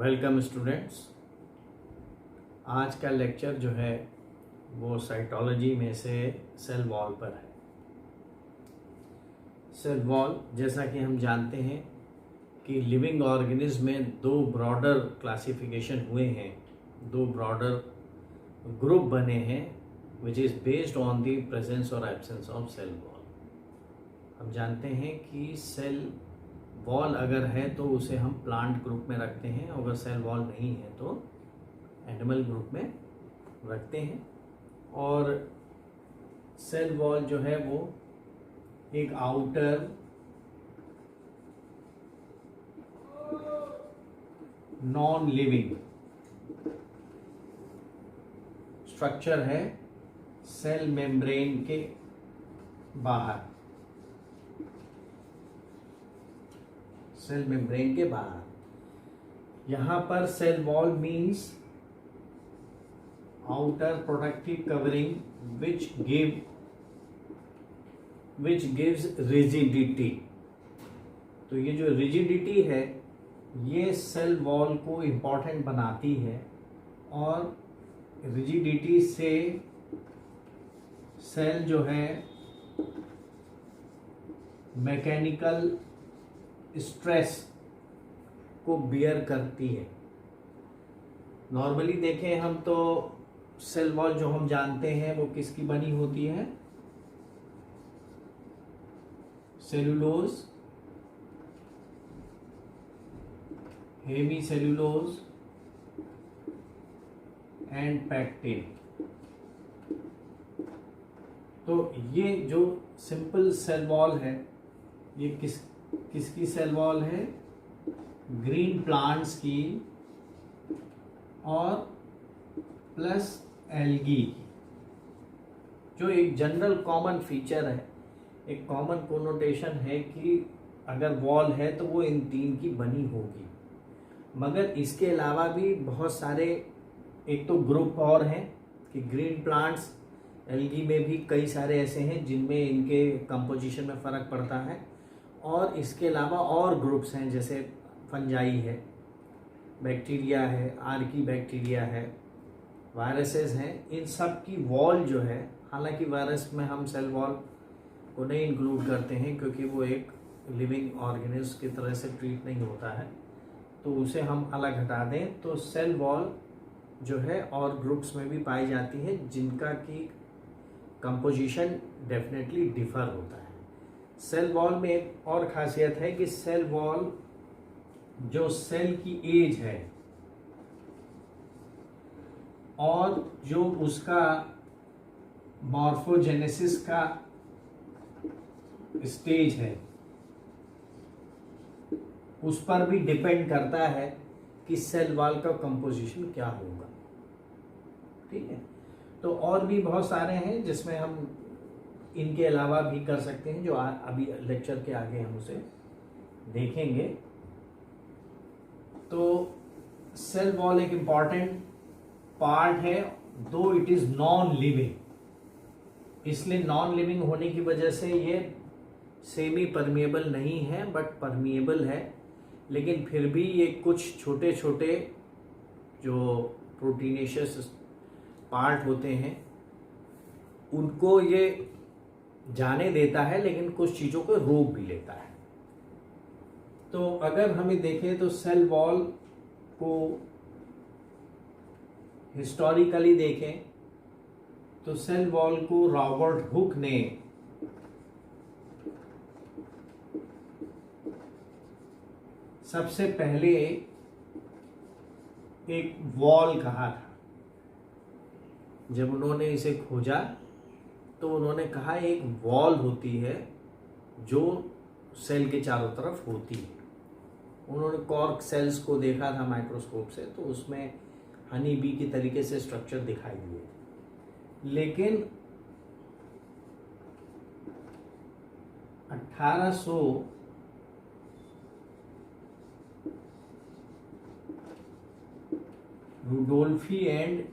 Welcome students. आज का lecture जो है वो साइटोलॉजी में से सेल वॉल पर है। सेल वॉल, जैसा कि हम जानते हैं कि लिविंग ऑर्गेनिज्म में दो ब्रॉडर क्लासिफिकेशन हुए हैं, दो ब्रॉडर ग्रुप बने हैं which is based on the presence और एब्सेंस ऑफ सेल वॉल। हम जानते हैं कि सेल वॉल अगर है तो उसे हम प्लांट ग्रुप में रखते हैं, अगर सेल वॉल नहीं है तो एनिमल ग्रुप में रखते हैं। और सेल वॉल जो है वो एक आउटर नॉन लिविंग स्ट्रक्चर है सेल मेम्ब्रेन के बाहर, सेल मेम्ब्रेन के बाहर। यहाँ पर cell wall means outer protective covering which gives rigidity. तो ये जो रिजिडिटी है ये सेल वॉल को इम्पॉर्टेंट बनाती है, और रिजिडिटी से सेल जो है मैकेनिकल स्ट्रेस को बियर करती है। नॉर्मली देखें हम तो सेल वॉल जो हम जानते हैं वो किसकी बनी होती है? Cellulose, hemicellulose and pectin. तो ये जो सिंपल सेल वॉल है ये किसकी सेल वॉल है? ग्रीन प्लांट्स की और प्लस एल्गी की। जो एक जनरल कॉमन फीचर है, एक कॉमन कोनोटेशन है कि अगर वॉल है तो वो इन तीन की बनी होगी। मगर इसके अलावा भी बहुत सारे एक तो ग्रुप और हैं कि ग्रीन प्लांट्स, एल्गी में भी कई सारे ऐसे हैं जिनमें इनके कंपोजिशन में फ़र्क पड़ता है। और इसके अलावा और ग्रुप्स हैं जैसे फंजाई है, बैक्टीरिया है, आर्की बैक्टीरिया है, वायरसेस हैं। इन सब की वॉल जो है, हालांकि वायरस में हम सेल वॉल को नहीं इंक्लूड करते हैं क्योंकि वो एक लिविंग ऑर्गेनिज्म की तरह से ट्रीट नहीं होता है, तो उसे हम अलग हटा दें। तो सेल वॉल जो है और ग्रुप्स में भी पाई जाती है जिनका की कंपोजिशन डेफिनेटली डिफर होता है। सेल वॉल में एक और खासियत है कि सेल वॉल जो सेल की एज है और जो उसका मॉर्फोजेनेसिस का स्टेज है उस पर भी डिपेंड करता है कि सेल वॉल का कंपोजिशन क्या होगा। ठीक है, तो और भी बहुत सारे हैं जिसमें हम इनके अलावा भी कर सकते हैं, जो अभी लेक्चर के आगे हम उसे देखेंगे। तो सेल वॉल एक इम्पॉर्टेंट पार्ट है, दो इट इज नॉन लिविंग। इसलिए नॉन लिविंग होने की वजह से ये सेमी परमिएबल नहीं है बट परमिएबल है। लेकिन फिर भी ये कुछ छोटे छोटे जो प्रोटीनेशियस पार्ट होते हैं उनको ये जाने देता है, लेकिन कुछ चीज़ों को रोक भी लेता है। तो अगर हमें देखें तो सेल वॉल को हिस्टोरिकली देखें तो सेल वॉल को रॉबर्ट हुक ने सबसे पहले एक वॉल कहा था। जब उन्होंने इसे खोजा तो उन्होंने कहा एक वॉल होती है जो सेल के चारों तरफ होती है। उन्होंने कॉर्क सेल्स को देखा था माइक्रोस्कोप से, तो उसमें हनी बी की तरीके से स्ट्रक्चर दिखाई दिए। लेकिन 1800 रुडोल्फी एंड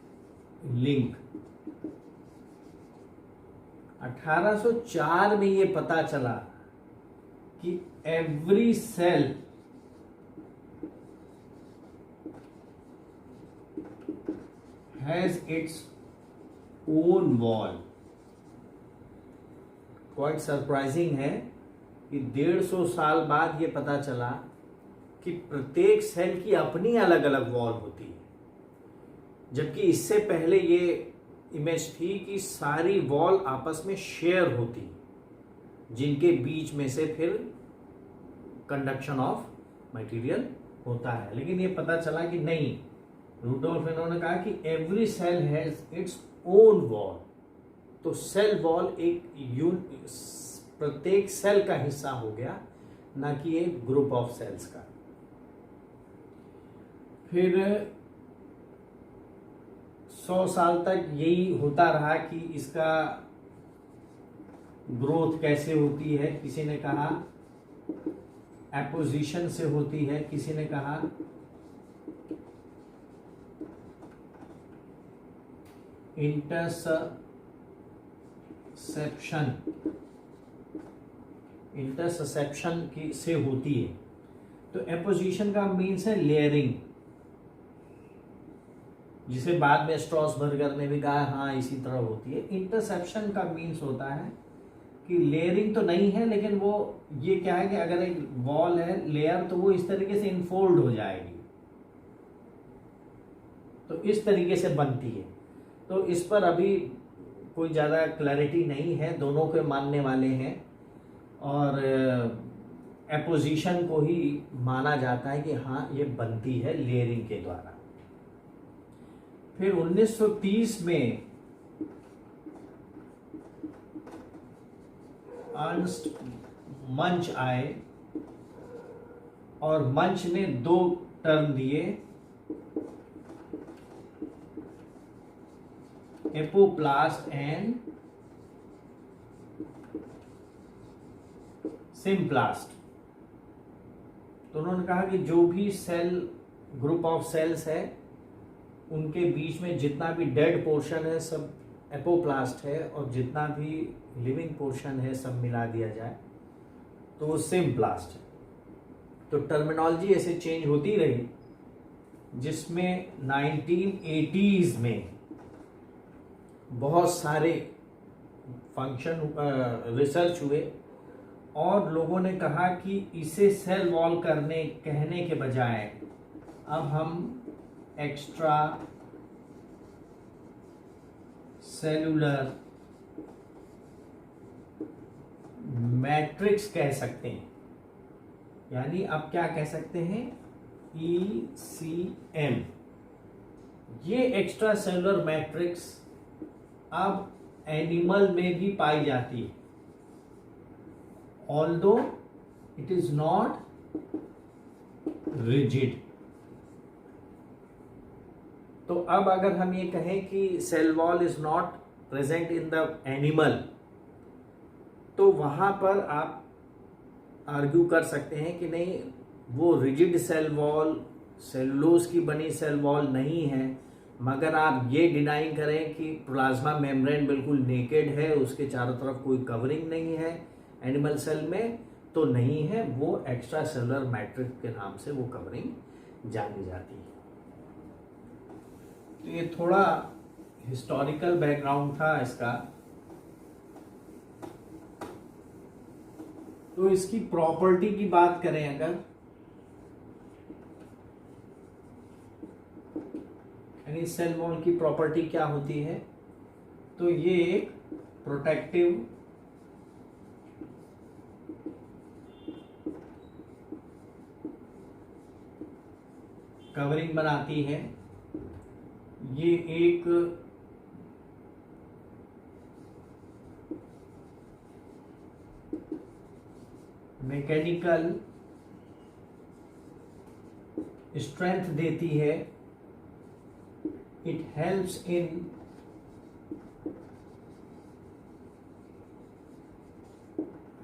लिंक 1804 में ये पता चला कि every cell has its own wall. Quite surprising है कि 150 साल बाद ये पता चला कि प्रत्येक सेल की अपनी अलग अलग वॉल होती है, जबकि इससे पहले ये इमेज थी कि सारी वॉल आपस में शेयर होती, जिनके बीच में से फिर कंडक्शन ऑफ मटेरियल होता है। लेकिन ये पता चला कि नहीं, रुडोल्फ इन्होंने कहा कि every cell has its own wall. तो सेल वॉल एक प्रत्येक सेल का हिस्सा हो गया, ना कि एक ग्रुप ऑफ सेल्स का। फिर 100 साल तक यही होता रहा कि इसका ग्रोथ कैसे होती है। किसी ने कहा एपोजिशन से होती है, किसी ने कहा इंटरसेप्शन की से होती है। तो एपोजिशन का मीन्स है लेयरिंग, जिसे बाद में स्ट्रॉसबर्गर ने भी कहा हाँ इसी तरह होती है। इंटरसेप्शन का मीन्स होता है कि लेयरिंग तो नहीं है, लेकिन वो ये क्या है कि अगर एक वॉल है लेयर, तो वो इस तरीके से इनफोल्ड हो जाएगी, तो इस तरीके से बनती है। तो इस पर अभी कोई ज़्यादा क्लैरिटी नहीं है, दोनों के मानने वाले हैं, और एपोजिशन को ही माना जाता है कि हाँ ये बनती है लेयरिंग के द्वारा। फिर 1930 में अर्नस्ट मंच आए, और मंच ने 2 टर्म दिए, एपोप्लास्ट एंड सिम्प्लास्ट। तो उन्होंने कहा कि जो भी सेल ग्रुप ऑफ सेल्स है, उनके बीच में जितना भी डेड पोर्शन है सब एपोप्लास्ट है, और जितना भी लिविंग पोर्शन है सब मिला दिया जाए तो वो सिम्प्लास्ट है। तो टर्मिनोलॉजी ऐसे चेंज होती रही, जिसमें 1980s में बहुत सारे रिसर्च हुए, और लोगों ने कहा कि इसे सेल वॉल कहने के बजाय अब हम एक्स्ट्रा सेलुलर मैट्रिक्स कह सकते हैं। यानी अब क्या कह सकते हैं, ECM। ये एक्स्ट्रा सेलुलर मैट्रिक्स अब एनिमल में भी पाई जाती है, although it is not rigid. तो अब अगर हम ये कहें कि cell wall is not present in the animal, तो वहां पर आप आर्ग्यू कर सकते हैं कि नहीं, वो रिजिड सेल वॉल सेलुलोज की बनी सेल वॉल नहीं है। मगर आप ये डिनाई करें कि प्लाज्मा मेम्ब्रेन बिल्कुल नेकेड है, उसके चारों तरफ कोई कवरिंग नहीं है एनिमल सेल में, तो नहीं है, वो एक्स्ट्रा सेलुलर मैट्रिक्स के नाम से वो कवरिंग जानी जाती है। तो ये थोड़ा हिस्टोरिकल बैकग्राउंड था इसका। तो इसकी प्रॉपर्टी की बात करें अगर, यानी सेल वॉल की प्रॉपर्टी क्या होती है, तो ये एक प्रोटेक्टिव कवरिंग बनाती है। ये एक मैकेनिकल स्ट्रेंथ देती है। It helps in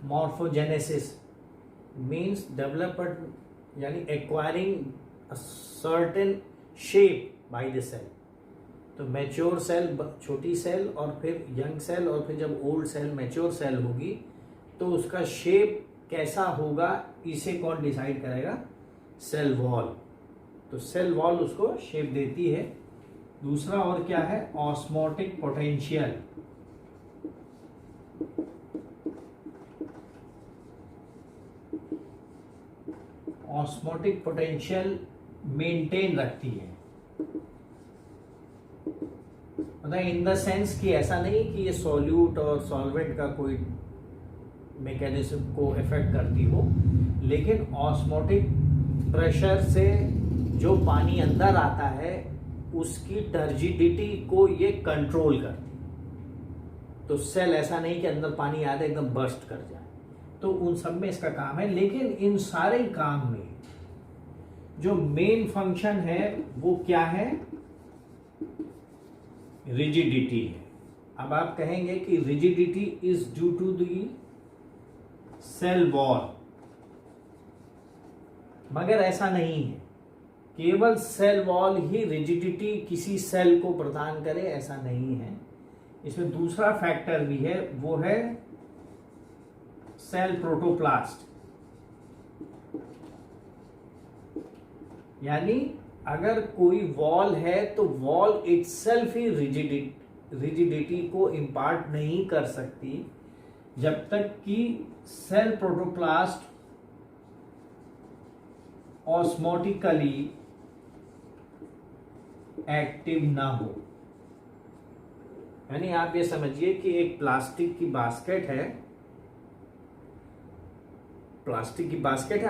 morphogenesis, means development, यानी acquiring a certain shape by the cell. तो मैच्योर सेल, छोटी सेल, और फिर यंग सेल, और फिर जब ओल्ड सेल मैच्योर सेल होगी तो उसका शेप कैसा होगा, इसे कौन डिसाइड करेगा, सेल वॉल। तो सेल वॉल उसको शेप देती है। दूसरा और क्या है, osmotic potential. Osmotic potential maintain रखती है, मतलब इन द सेंस कि ऐसा नहीं कि ये सॉल्यूट और सॉल्वेंट का कोई मैकेनिज्म को इफेक्ट करती हो, लेकिन ऑस्मोटिक प्रेशर से जो पानी अंदर आता है उसकी टर्जिडिटी को ये कंट्रोल करती है। तो सेल ऐसा नहीं कि अंदर पानी आए तो एकदम बर्स्ट कर जाए, तो उन सब में इसका काम है। लेकिन इन सारे काम में जो मेन फंक्शन है वो क्या है, रिजिडिटी है। अब आप कहेंगे कि rigidity is due to the cell wall, मगर ऐसा नहीं है, केवल सेल वॉल ही रिजिडिटी किसी सेल को प्रदान करे ऐसा नहीं है। इसमें दूसरा फैक्टर भी है, वो है सेल प्रोटोप्लास्ट। यानी अगर कोई वॉल है तो वॉल इटसेल्फ ही रिजिडिटी को इंपार्ट नहीं कर सकती जब तक कि सेल प्रोटोप्लास्ट ऑस्मोटिकली एक्टिव ना हो। यानी आप ये समझिए कि एक प्लास्टिक की बास्केट है,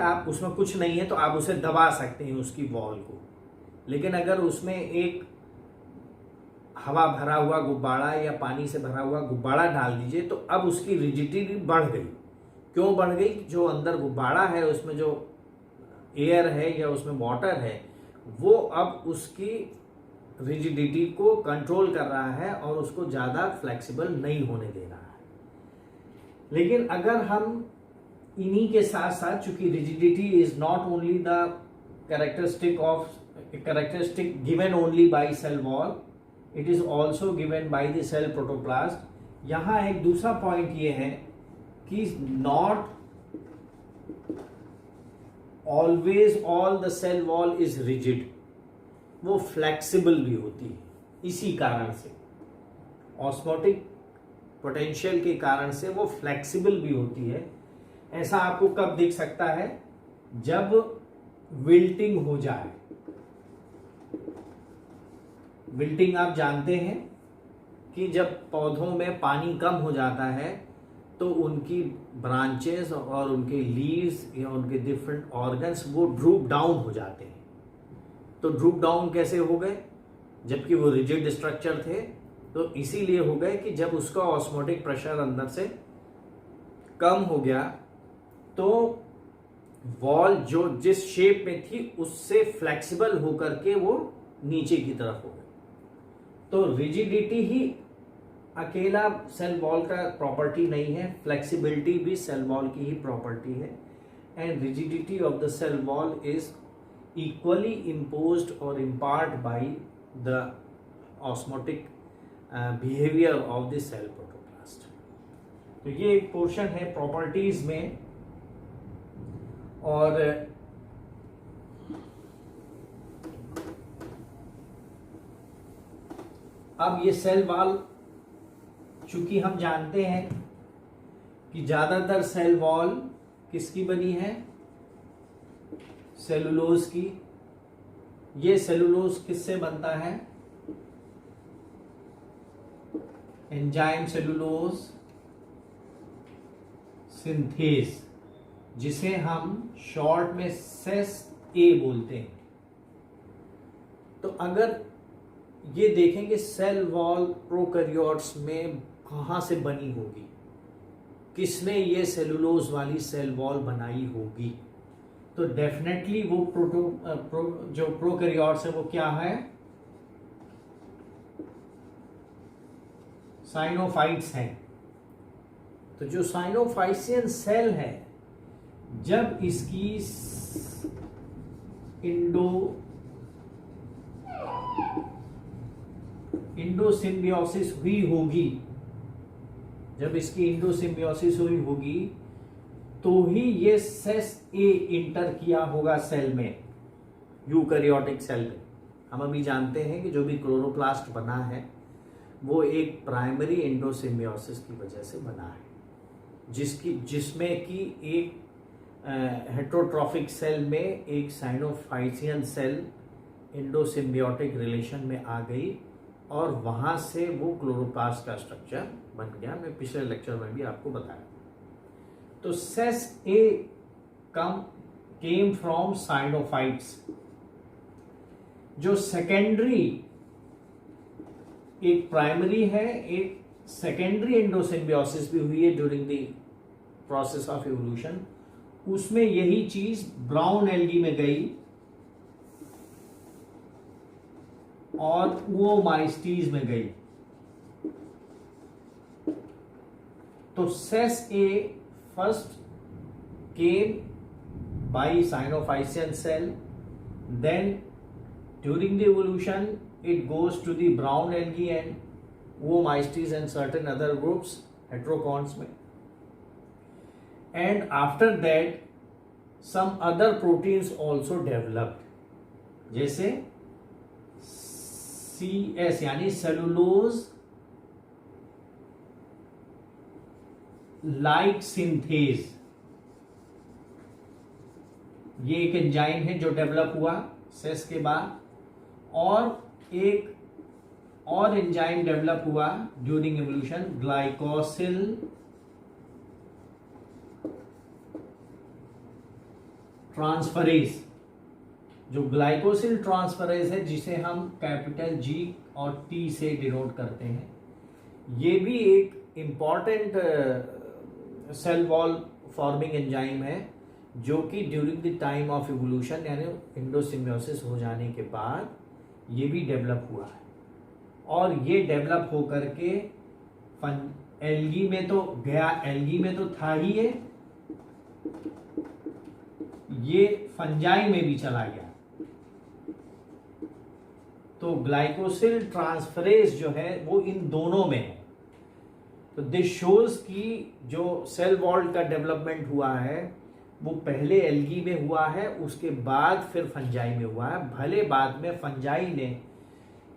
आप उसमें कुछ नहीं है तो आप उसे दबा सकते हैं उसकी वॉल को, लेकिन अगर उसमें एक हवा भरा हुआ गुब्बारा या पानी से भरा हुआ गुब्बारा डाल दीजिए तो अब उसकी रिजिडिटी बढ़ गई। क्यों बढ़ गई? जो अंदर गुब्बारा है उसमें जो एयर है या उसमें वाटर है वो अब उसकी रिजिडिटी को कंट्रोल कर रहा है और उसको ज़्यादा फ्लेक्सिबल नहीं होने दे रहा है। लेकिन अगर हम इन्हीं के साथ साथ, चूंकि rigidity is not only the characteristic given only by cell wall, it is also given by the cell protoplast. यहाँ एक दूसरा पॉइंट ये है कि not always all the cell wall is rigid, वो फ्लेक्सिबल भी होती है। इसी कारण से ऑस्मोटिक पोटेंशियल के कारण से वो फ्लेक्सिबल भी होती है। ऐसा आपको कब दिख सकता है? जब विल्टिंग हो जाए। विल्टिंग आप जानते हैं कि जब पौधों में पानी कम हो जाता है तो उनकी ब्रांचेस और उनके लीव्स या उनके डिफरेंट ऑर्गन्स वो ड्रूप डाउन हो जाते हैं। तो ड्रूप डाउन कैसे हो गए? जबकि वो रिजिड स्ट्रक्चर थे, तो इसीलिए हो गए कि जब उसका ऑस्मोटिक प्रेशर अंदर से कम हो गया तो वॉल जो जिस शेप में थी उससे फ्लेक्सिबल होकर के वो नीचे की तरफ हो गई। तो रिजिडिटी ही अकेला सेल वॉल का प्रॉपर्टी नहीं है, फ्लेक्सिबिलिटी भी सेल वॉल की ही प्रॉपर्टी है। And rigidity of the cell wall is equally imposed or imparted by the osmotic behavior of the cell protoplast। तो ये एक पोर्शन है प्रॉपर्टीज में। और अब ये सेल वॉल, चूंकि हम जानते हैं कि ज्यादातर सेल वॉल किसकी बनी है? सेलुलोज की। ये सेलुलोज किससे बनता है? एंजाइम सेलुलोज सिंथेज, जिसे हम शॉर्ट में सेस ए बोलते हैं। तो अगर ये देखेंगे सेल वॉल प्रोकैरियोट्स में कहाँ से बनी होगी, किसने ये सेलुलोज वाली सेल वॉल बनाई होगी, तो डेफिनेटली वो जो प्रोकैरियोट्स है वो क्या है? साइनोफाइट्स हैं। तो जो साइनोफाइसियन सेल है, जब इसकी इंडोसिम्बियोसिस हुई होगी, जब इसकी इंडोसिम्बियोसिस हुई होगी तो ही ये सेस ए इंटर किया होगा सेल में, यूकैरियोटिक सेल में। हम अभी जानते हैं कि जो भी क्लोरोप्लास्ट बना है वो एक प्राइमरी एंडोसिम्बियोसिस की वजह से बना है, जिसमें कि एक हेट्रोट्रॉफिक सेल में एक साइनोफाइसियन सेल एंडोसिम्बियोटिक रिलेशन में आ गई और वहां से वो क्लोरोप्लास्ट का स्ट्रक्चर बन गया। मैं पिछले लेक्चर में भी आपको बताया। तो सेस ए केम फ्रॉम साइनोफाइट्स। जो सेकेंडरी, एक प्राइमरी है, एक सेकेंडरी एंडोसिम्बियोसिस भी हुई है during the process of evolution, उसमें यही चीज ब्राउन एल्गी में गई और ओमाइस्टीज में गई। तो सेस a first came by cyanophycean cell, then during the evolution it goes to the brown algae and oomycetes and certain other groups heterocons में, and after that some other proteins also developed, जैसे CS यानी cellulose like synthase. ये एक enzyme है जो develop हुआ cess के बाद, और एक और एंजाइम डेवलप हुआ ड्यूरिंग एवोल्यूशन, ग्लाइकोसिल ट्रांसफरेज। जो ग्लाइकोसिल ट्रांसफरेज है जिसे हम कैपिटल G और T से डिनोट करते हैं, ये भी एक important cell wall forming enzyme है जो कि during the time of evolution यानी एंडोसिम्बियोसिस हो जाने के बाद ये भी डेवलप हुआ है। और ये डेवलप होकर के एल्गी में तो गया, एल्गी में तो था ही ये फंजाई में भी चला गया। तो ग्लाइकोसिल ट्रांसफरेज जो है वो इन दोनों में है। तो दिस शोज कि जो सेल वॉल का डेवलपमेंट हुआ है वो पहले एल्गी में हुआ है, उसके बाद फिर फंजाई में हुआ है। भले बाद में फंजाई ने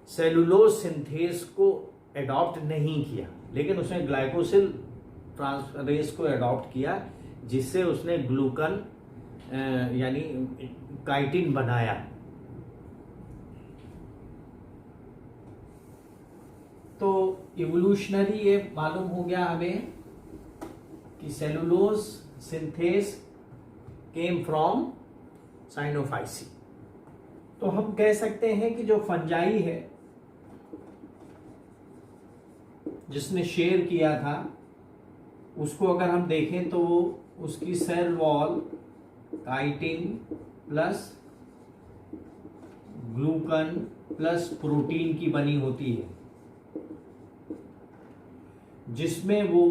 सेलुलोज सिंथेज को एडॉप्ट नहीं किया, लेकिन उसने ग्लाइकोसिल ट्रांसफरेज को एडॉप्ट किया, जिससे उसने ग्लूकन यानी काइटिन बनाया। तो इवोल्यूशनरी ये मालूम हो गया हमें कि cellulose synthase came from Cyanophyceae. तो हम कह सकते हैं कि जो फंजाई है जिसने शेयर किया था, उसको अगर हम देखें तो उसकी cell wall chitin plus glucan plus protein की बनी होती है, जिसमें वो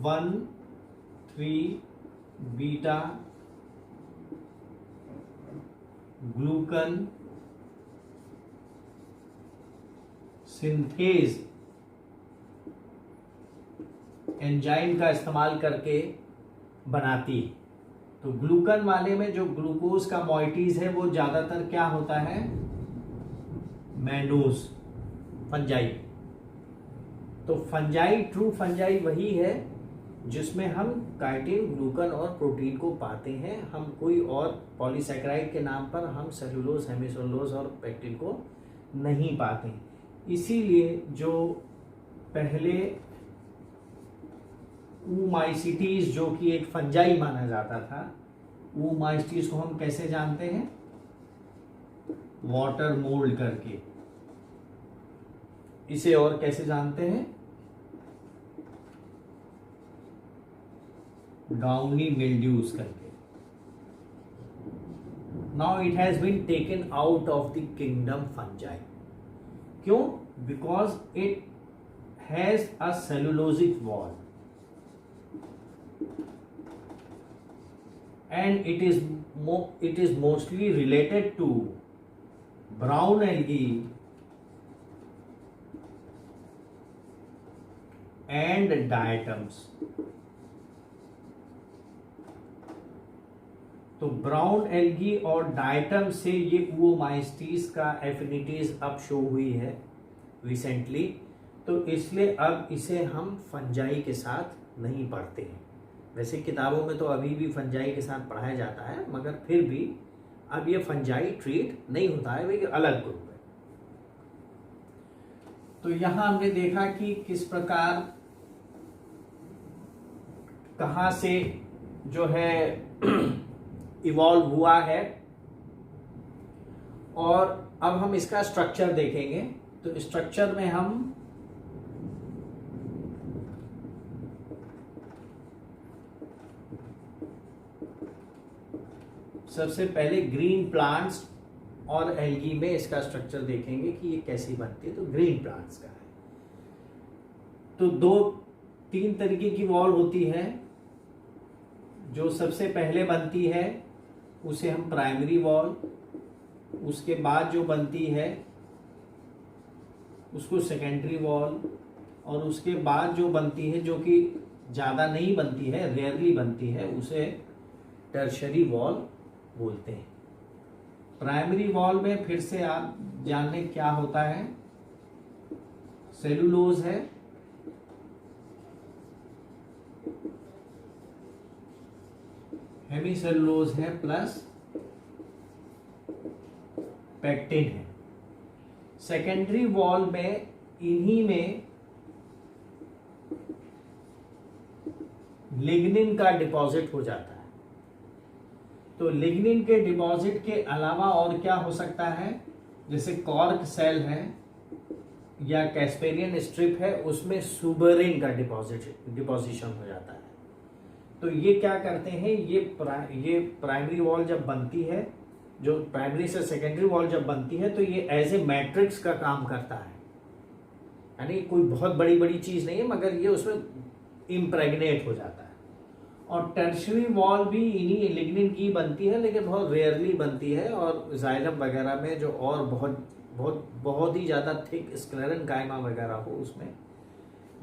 1,3 बीटा ग्लूकन सिंथेज एंजाइम का इस्तेमाल करके बनाती है। तो ग्लूकन वाले में जो ग्लूकोज का मॉइटीज है वो ज्यादातर क्या होता है, मैनोज, फंजाई। तो फंजाई, ट्रू फंजाई वही है जिसमें हम काइटिन, ग्लूकन और प्रोटीन को पाते हैं। हम कोई और पॉलीसैकेराइड के नाम पर हम सेलुलोज, हेमिसेलुलोज और पेक्टिन को नहीं पाते। इसीलिए जो पहले ओमाइसिटीज जो कि एक फंजाई माना जाता था, ओमाइसिटीज को हम कैसे जानते हैं, वाटर मोल्ड करके। इसे और कैसे जानते हैं, डाउनी मिल्ड्यूज करके। Now it has been taken out of the kingdom fungi. क्यों? Because it has a cellulosic wall and it is mostly related to brown algae and diatoms। तो ब्राउन एल्गी और डायटम से ये oomycetes का affinities अब show हुई है recently, तो इसलिए अब इसे हम फंजाई के साथ नहीं पढ़ते हैं। वैसे किताबों में तो अभी भी फंजाई के साथ पढ़ाया जाता है, मगर फिर भी अब ये फंजाई ट्रीट नहीं होता है, वो अलग ग्रुप है। तो यहां हमने देखा कि किस प्रकार कहां से जो है इवॉल्व हुआ है, और अब हम इसका स्ट्रक्चर देखेंगे। तो स्ट्रक्चर में हम सबसे पहले ग्रीन प्लांट्स और एल्गी में इसका स्ट्रक्चर देखेंगे कि ये कैसी बनती है। तो ग्रीन प्लांट्स का है, तो 2-3 तरीके की वॉल होती है। जो सबसे पहले बनती है उसे हम प्राइमरी वॉल, उसके बाद जो बनती है उसको सेकेंडरी वॉल, और उसके बाद जो बनती है, जो कि ज़्यादा नहीं बनती है, रेयरली बनती है, उसे टर्शरी वॉल बोलते हैं। प्राइमरी वॉल में फिर से आप जान लें क्या होता है। सेलुलोज है, हेमीसेलुलोज है, प्लस पेक्टिन है। सेकेंडरी वॉल में इन्हीं में लिग्निन का डिपॉजिट हो जाता है। तो लिग्निन के डिपॉजिट के अलावा और क्या हो सकता है, जैसे कॉर्क सेल है या कैस्पेरियन स्ट्रिप है, उसमें सुबेरिन का डिपोजिशन हो जाता है। तो ये क्या करते हैं, ये प्राइमरी वॉल जब बनती है, जो प्राइमरी से सेकेंडरी वॉल जब बनती है, तो ये एज ए मैट्रिक्स का काम करता है। यानी कोई बहुत बड़ी चीज नहीं है, मगर ये उसमें इम्प्रेग्नेट हो जाता है। और टर्शरी वॉल भी इन्हीं लिग्निन की बनती है, लेकिन बहुत रेयरली बनती है, और जाइलम वगैरह में जो और बहुत ही ज़्यादा थिक स्क्लेरेनकाइमा वगैरह हो उसमें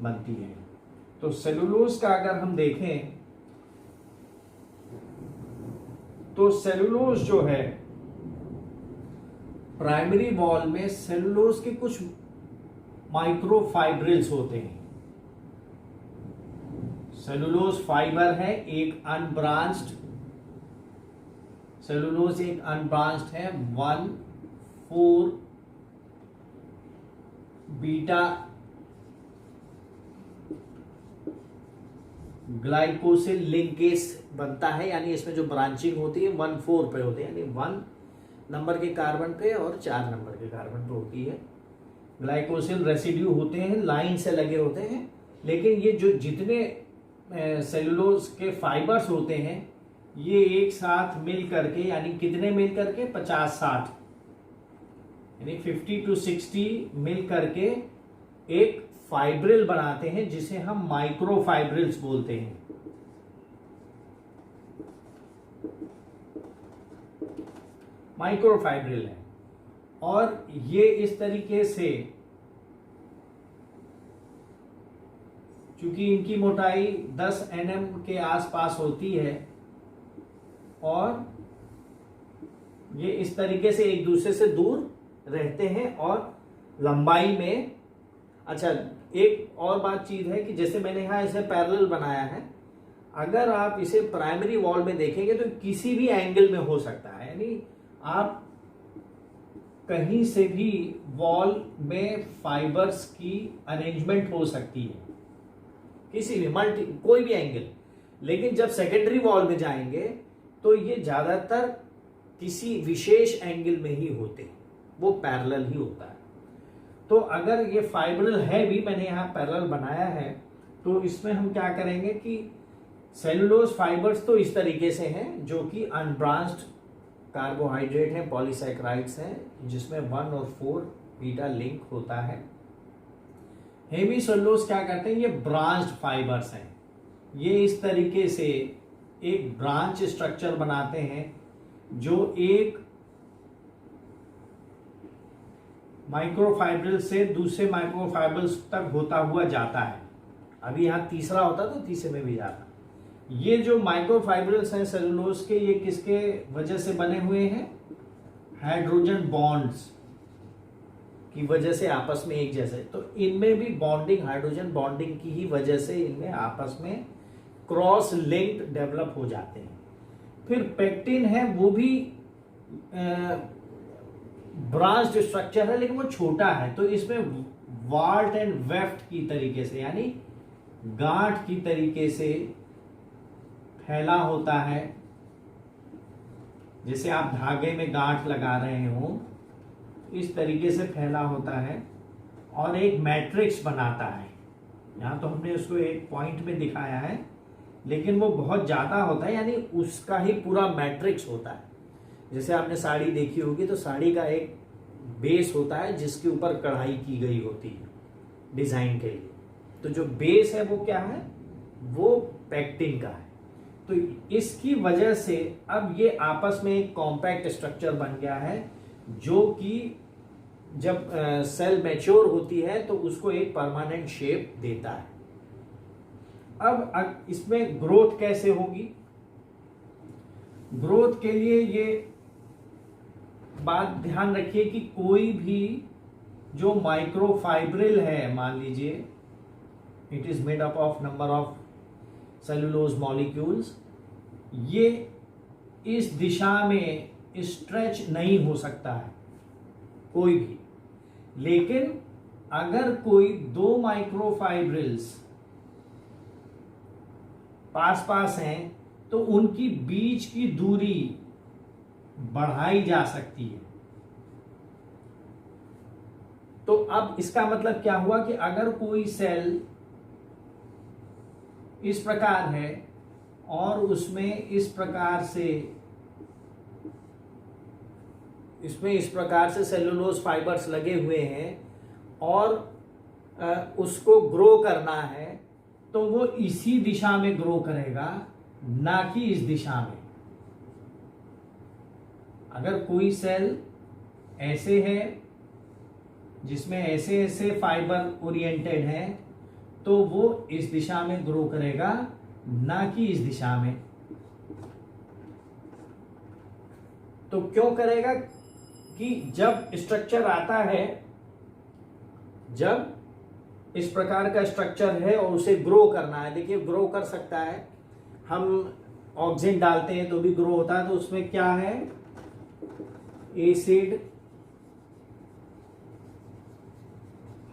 बनती है। तो सेलुलोज का अगर हम देखें तो सेलुलोज जो है प्राइमरी वॉल में सेलुलोज के कुछ माइक्रोफाइब्रिल्स होते हैं। सेलुलोज फाइबर है एक अनब्रांच्ड, सेलुलोज एक अनब्रांच्ड है 1,4 बीटा ग्लाइकोसिल लिंकेज बनता है, यानी इसमें जो ब्रांचिंग होती है 1,4 पे होती है, यानी 1 नंबर के कार्बन पे और 4 नंबर के कार्बन पे होती है। ग्लाइकोसिल रेसिड्यू होते हैं, लाइन से लगे होते हैं, लेकिन ये जो जितने सेलुलोज के फाइबर्स होते हैं ये एक साथ मिल करके, यानी कितने मिल करके 50-60 यानी 50 to 60 मिल करके एक फाइब्रिल बनाते हैं, जिसे हम माइक्रोफाइब्रिल्स बोलते हैं। माइक्रोफाइब्रिल है, और ये इस तरीके से, चूंकि इनकी मोटाई 10 nm के आसपास होती है, और ये इस तरीके से एक दूसरे से दूर रहते हैं, और लंबाई में, अच्छा एक और बात चीज है कि जैसे मैंने यहां इसे पैरेलल बनाया है, अगर आप इसे प्राइमरी वॉल में देखेंगे तो किसी भी एंगल में हो सकता है, यानी आप कहीं से भी वॉल में फाइबर्स की अरेंजमेंट हो सकती है, किसी भी कोई भी एंगल। लेकिन जब सेकेंडरी वॉल में जाएंगे तो ये ज्यादातर किसी विशेष एंगल में ही होते हैं, वो पैरेलल ही होता है। तो अगर ये फाइब्रिल है भी, मैंने यहां पैरेलल बनाया है, तो इसमें हम क्या करेंगे कि सेलुलोज फाइबर्स तो इस तरीके से हैं, जो कि अनब्रांच्ड कार्बोहाइड्रेट हैं, पॉलीसैकेराइड्स हैं, जिसमें 1 और 4 बीटा लिंक होता है। हेमीसेलुलोज क्या करते हैं, ये ब्रांच्ड फाइबर्स हैं, ये इस तरीके से एक ब्रांच स्ट्रक्चर बनाते हैं, जो एक माइक्रोफाइब्रिल से दूसरे माइक्रोफाइब्रिल्स तक होता हुआ जाता है। अभी यहां तीसरा होता तो तीसरे में भी जाता, ये जो माइक्रोफाइब्रिल्स हैं सेलुलोज के, ये किसके वजह से बने हुए हैं? हाइड्रोजन बॉन्ड्स की वजह से आपस में एक जैसे। तो इनमें भी बॉन्डिंग, हाइड्रोजन बॉन्डिंग की ही वजह से इनमें आपस में क्रॉस लिंक्ड डेवलप हो जाते हैं। फिर पेक्टिन है, वो भी ब्रांच्ड स्ट्रक्चर है, लेकिन वो छोटा है, तो इसमें वार्ट एंड वेफ्ट की तरीके से, यानी गांठ की तरीके से फैला होता है। जैसे आप धागे में गांठ लगा रहे हो, इस तरीके से फैला होता है और एक मैट्रिक्स बनाता है। यहां तो हमने उसको एक पॉइंट में दिखाया है, लेकिन वो बहुत ज्यादा होता है, यानी उसका ही पूरा मैट्रिक्स होता है। जैसे आपने साड़ी देखी होगी, तो साड़ी का एक बेस होता है जिसके ऊपर कढ़ाई की गई होती है डिजाइन के लिए। तो जो बेस है वो क्या है? वो पेक्टिन का है। तो इसकी वजह से अब ये आपस में एक कॉम्पैक्ट स्ट्रक्चर बन गया है, जो कि जब सेल मैच्योर होती है तो उसको एक परमानेंट शेप देता है। अब इसमें ग्रोथ कैसे होगी? ग्रोथ के लिए ये बात ध्यान रखिए कि कोई भी जो माइक्रोफाइब्रिल है, मान लीजिए it is made up of number of cellulose molecules, ये इस दिशा में स्ट्रेच नहीं हो सकता है कोई भी। लेकिन अगर कोई दो माइक्रोफाइब्रिल्स पास पास हैं तो उनकी बीच की दूरी बढ़ाई जा सकती है। तो अब इसका मतलब क्या हुआ कि अगर कोई सेल इस प्रकार है और उसमें इस प्रकार से सेलुलोज फाइबर्स लगे हुए हैं और उसको ग्रो करना है, तो वो इसी दिशा में ग्रो करेगा, ना कि इस दिशा में। अगर कोई सेल ऐसे है जिसमें ऐसे ऐसे फाइबर ओरिएंटेड है, तो वो इस दिशा में ग्रो करेगा, ना कि इस दिशा में। तो क्यों करेगा? कि जब स्ट्रक्चर आता है, जब इस प्रकार का स्ट्रक्चर है और उसे ग्रो करना है, देखिए ग्रो कर सकता है, हम ऑक्सीजन डालते हैं तो भी ग्रो होता है। तो उसमें क्या है? एसिड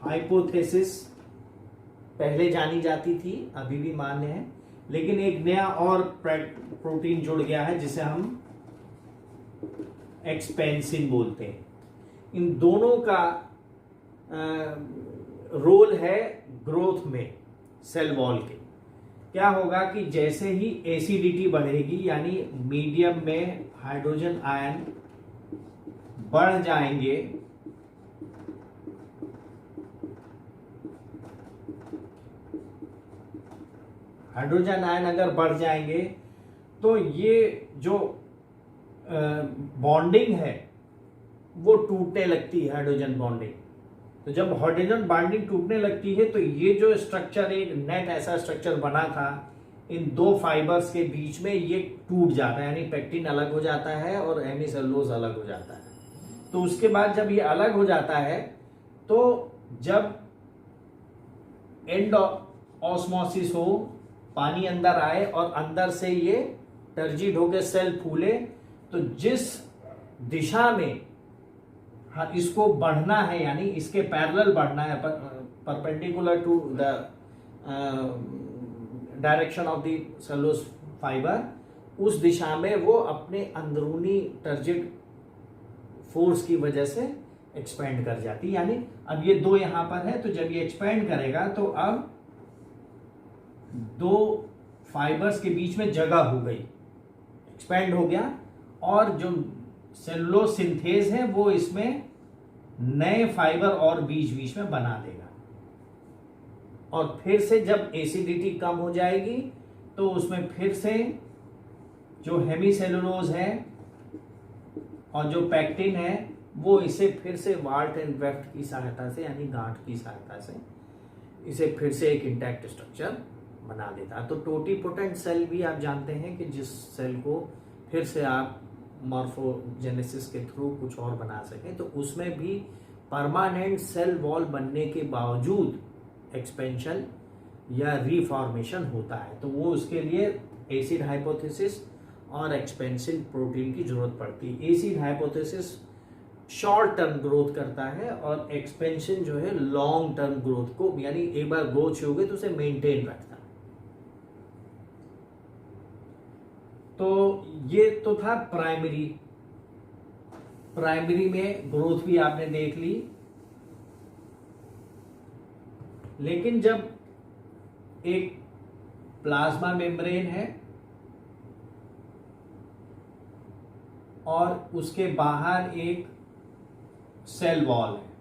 हाइपोथेसिस पहले जानी जाती थी, अभी भी मान्य है, लेकिन एक नया और प्रोटीन जुड़ गया है जिसे हम एक्सपेंसिन बोलते हैं। इन दोनों का रोल है ग्रोथ में सेल वॉल के। क्या होगा कि जैसे ही एसिडिटी बढ़ेगी, यानी मीडियम में हाइड्रोजन आयन बढ़ जाएंगे, हाइड्रोजन आयन अगर बढ़ जाएंगे तो ये जो बॉन्डिंग है वो टूटने लगती है, हाइड्रोजन बॉन्डिंग। तो जब हाइड्रोजन बॉन्डिंग टूटने लगती है तो ये जो स्ट्रक्चर, एक नेट ऐसा स्ट्रक्चर बना था इन दो फाइबर्स के बीच में, ये टूट जाता है, यानी पेक्टिन अलग हो जाता है और हेमिसेलुलोज अलग हो जाता है। तो उसके बाद जब ये अलग हो जाता है, तो जब एंड ऑस्मोसिस हो, पानी अंदर आए और अंदर से ये टर्जिड होकर सेल फूले, तो जिस दिशा में इसको बढ़ना है, यानी इसके पैरेलल बढ़ना है, perpendicular to the direction of the cellulose fibre, उस दिशा में वो अपने अंदरूनी टर्जिड फोर्स की वजह से एक्सपेंड कर जाती है। यानी अब ये दो यहां पर है, तो जब ये एक्सपेंड करेगा तो अब दो फाइबर्स के बीच में जगह हो गई, एक्सपेंड हो गया, और जो सेलुलोज सिंथेज है वो इसमें नए फाइबर और बीच बीच में बना देगा। और फिर से जब एसिडिटी कम हो जाएगी तो उसमें फिर से जो हेमिसेलुलोज है और जो पेक्टिन है वो इसे फिर से वार्ट एंड वेफ्ट की सहायता से, यानी गांठ की सहायता से, इसे फिर से एक इंटैक्ट स्ट्रक्चर बना देता है। तो टोटिपोटेंट सेल भी आप जानते हैं कि जिस सेल को फिर से आप मॉर्फोजेनेसिस के थ्रू कुछ और बना सकें, तो उसमें भी परमानेंट सेल वॉल बनने के बावजूद एक्सपेंशन या रीफॉर्मेशन होता है। तो वो उसके लिए एसिड हाइपोथेसिस और एक्सपेंसिव प्रोटीन की जरूरत पड़ती है। Acid hypothesis short term growth करता है और एक्सपेंशन जो है लॉन्ग टर्म ग्रोथ को, यानी एक बार ग्रोथ शुरू हो गई तो उसे मेंटेन रखता है। तो ये तो था प्राइमरी में ग्रोथ भी आपने देख ली। लेकिन जब एक प्लाज्मा मेम्ब्रेन है और उसके बाहर एक सेल वॉल है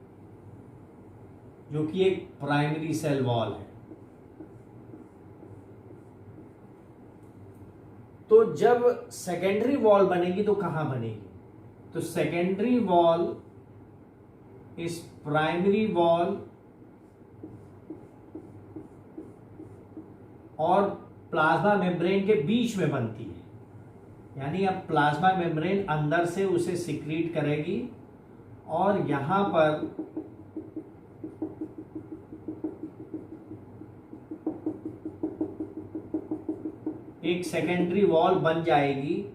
जो कि एक प्राइमरी सेल वॉल है, तो जब सेकेंडरी वॉल बनेगी तो कहां बनेगी? तो सेकेंडरी वॉल इस प्राइमरी वॉल और प्लाज्मा मेम्ब्रेन के बीच में बनती है। यानी अब प्लाज्मा मेम्ब्रेन अंदर से उसे सिक्रीट करेगी और यहां पर एक सेकेंडरी वॉल बन जाएगी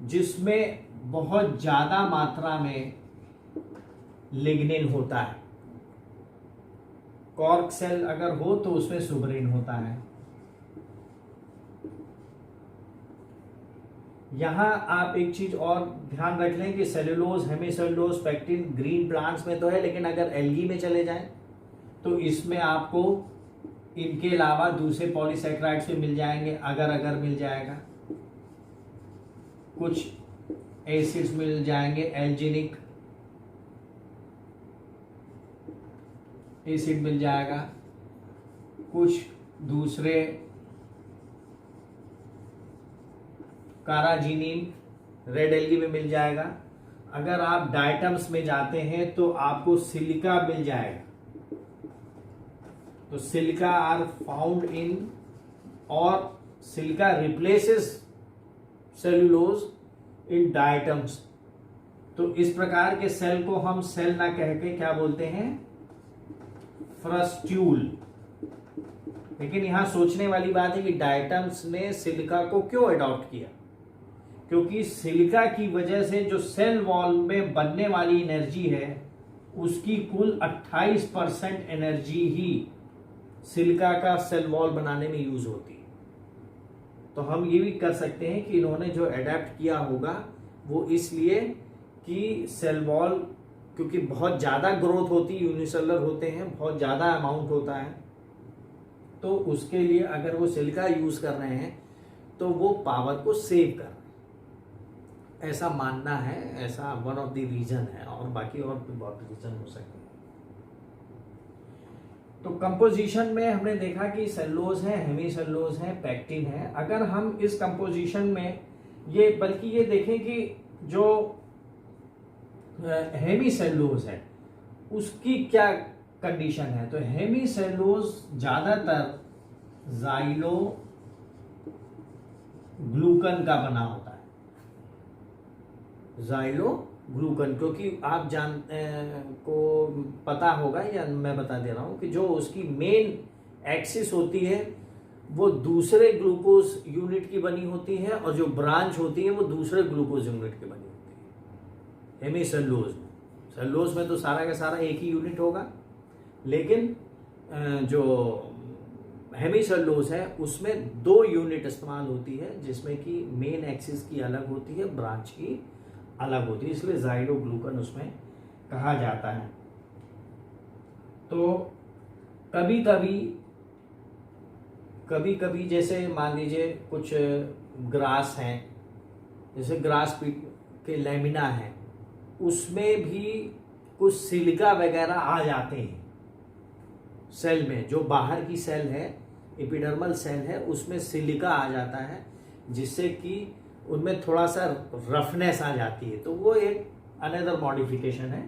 जिसमें बहुत ज्यादा मात्रा में लिग्निन होता है। कॉर्क सेल अगर हो तो उसमें सुबरिन होता है। यहां आप एक चीज और ध्यान रख लें कि cellulose, hemicellulose, pectin green plants में तो है, लेकिन अगर एल्गी में चले जाएं तो इसमें आपको इनके अलावा दूसरे पॉलीसेक्राइड्स भी मिल जाएंगे। अगर मिल जाएगा, कुछ एसिड्स मिल जाएंगे, एल्जिनिक एसिड मिल जाएगा, कुछ दूसरे काराजीनिन रेड एल्गी में मिल जाएगा। अगर आप डायटम्स में जाते हैं तो आपको सिलिका मिल जाएगा। तो सिलिका आर फाउंड इन, और सिलिका रिप्लेसेस सेलुलोज इन डायटम्स। तो इस प्रकार के सेल को हम सेल ना कह के क्या बोलते हैं? फ्रस्ट्यूल। लेकिन यहां सोचने वाली बात है कि डायटम्स ने सिलिका को क्यों अडॉप्ट किया? क्योंकि सिलिका की वजह से जो सेल वॉल में बनने वाली एनर्जी है उसकी कुल 28% एनर्जी ही सिलिका का सेल वॉल बनाने में यूज होती है। तो हम ये भी कर सकते हैं कि इन्होंने जो अडेप्ट किया होगा वो इसलिए कि सेल वॉल, क्योंकि बहुत ज्यादा ग्रोथ होती है, यूनिसेलुलर होते हैं, बहुत ज्यादा अमाउंट होता है, तो उसके लिए अगर वो सिलिका यूज कर रहे हैं तो वो पावर को सेव कर रहे हैं, ऐसा मानना है। ऐसा वन ऑफ द रीजन है, और बाकी और भी बहुत रीजन हो सकते हैं। तो कंपोजिशन में हमने देखा कि सेलुलोज है, हेमीसेलुलोज है, पेक्टिन है। अगर हम इस कंपोजिशन में ये, बल्कि ये देखें कि जो हेमीसेलुलोज है उसकी क्या कंडीशन है, तो हेमीसेलुलोज ज्यादातर जाइलो ग्लूकन का बना होता है। जाइलो ग्लूकन, क्योंकि आप को पता होगा, या मैं बता दे रहा हूं कि जो उसकी मेन एक्सिस होती है वो दूसरे ग्लूकोज यूनिट की बनी होती है, और जो ब्रांच होती है वो दूसरे ग्लूकोज यूनिट की बनी होती है। हेमीसेलुलोज में, सेलुलोज में तो सारा का सारा एक ही यूनिट होगा, लेकिन जो हेमीसेलुलोज है उसमें 2 यूनिट इस्तेमाल होती है, जिसमें कि मेन एक्सिस की अलग होती है, ब्रांच की अलग होती है, इसलिए जाइलोग्लूकन उसमें कहा जाता है। तो कभी कभी जैसे मान लीजिए कुछ ग्रास हैं, जैसे ग्रास के लेमिना है, उसमें भी कुछ सिलिका वगैरह आ जाते हैं सेल में। जो बाहर की सेल है, एपिडर्मल सेल है, उसमें सिलिका आ जाता है, जिससे कि उनमें थोड़ा सा रफनेस आ जाती है। तो वो एक अनदर मॉडिफिकेशन है।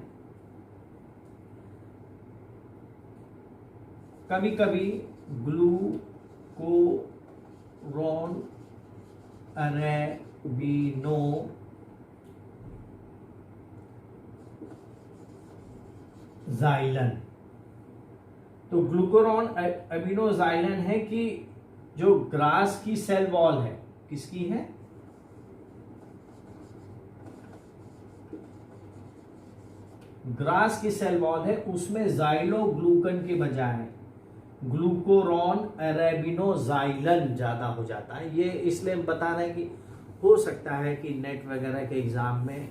कभी कभी ग्लूकोरॉन अरेबिनोजाइलन। तो ग्लूकोरॉन अरेबिनोजाइलन है कि जो ग्रास की सेल वॉल है, किसकी है? ग्रास की सेल वॉल है, उसमें जाइलोग्लूकन के बजाय ग्लूकोरॉन अरेबिनोजाइलन ज्यादा हो जाता है। ये इसलिए हम बता रहे हैं कि हो सकता है कि नेट वगैरह के एग्जाम में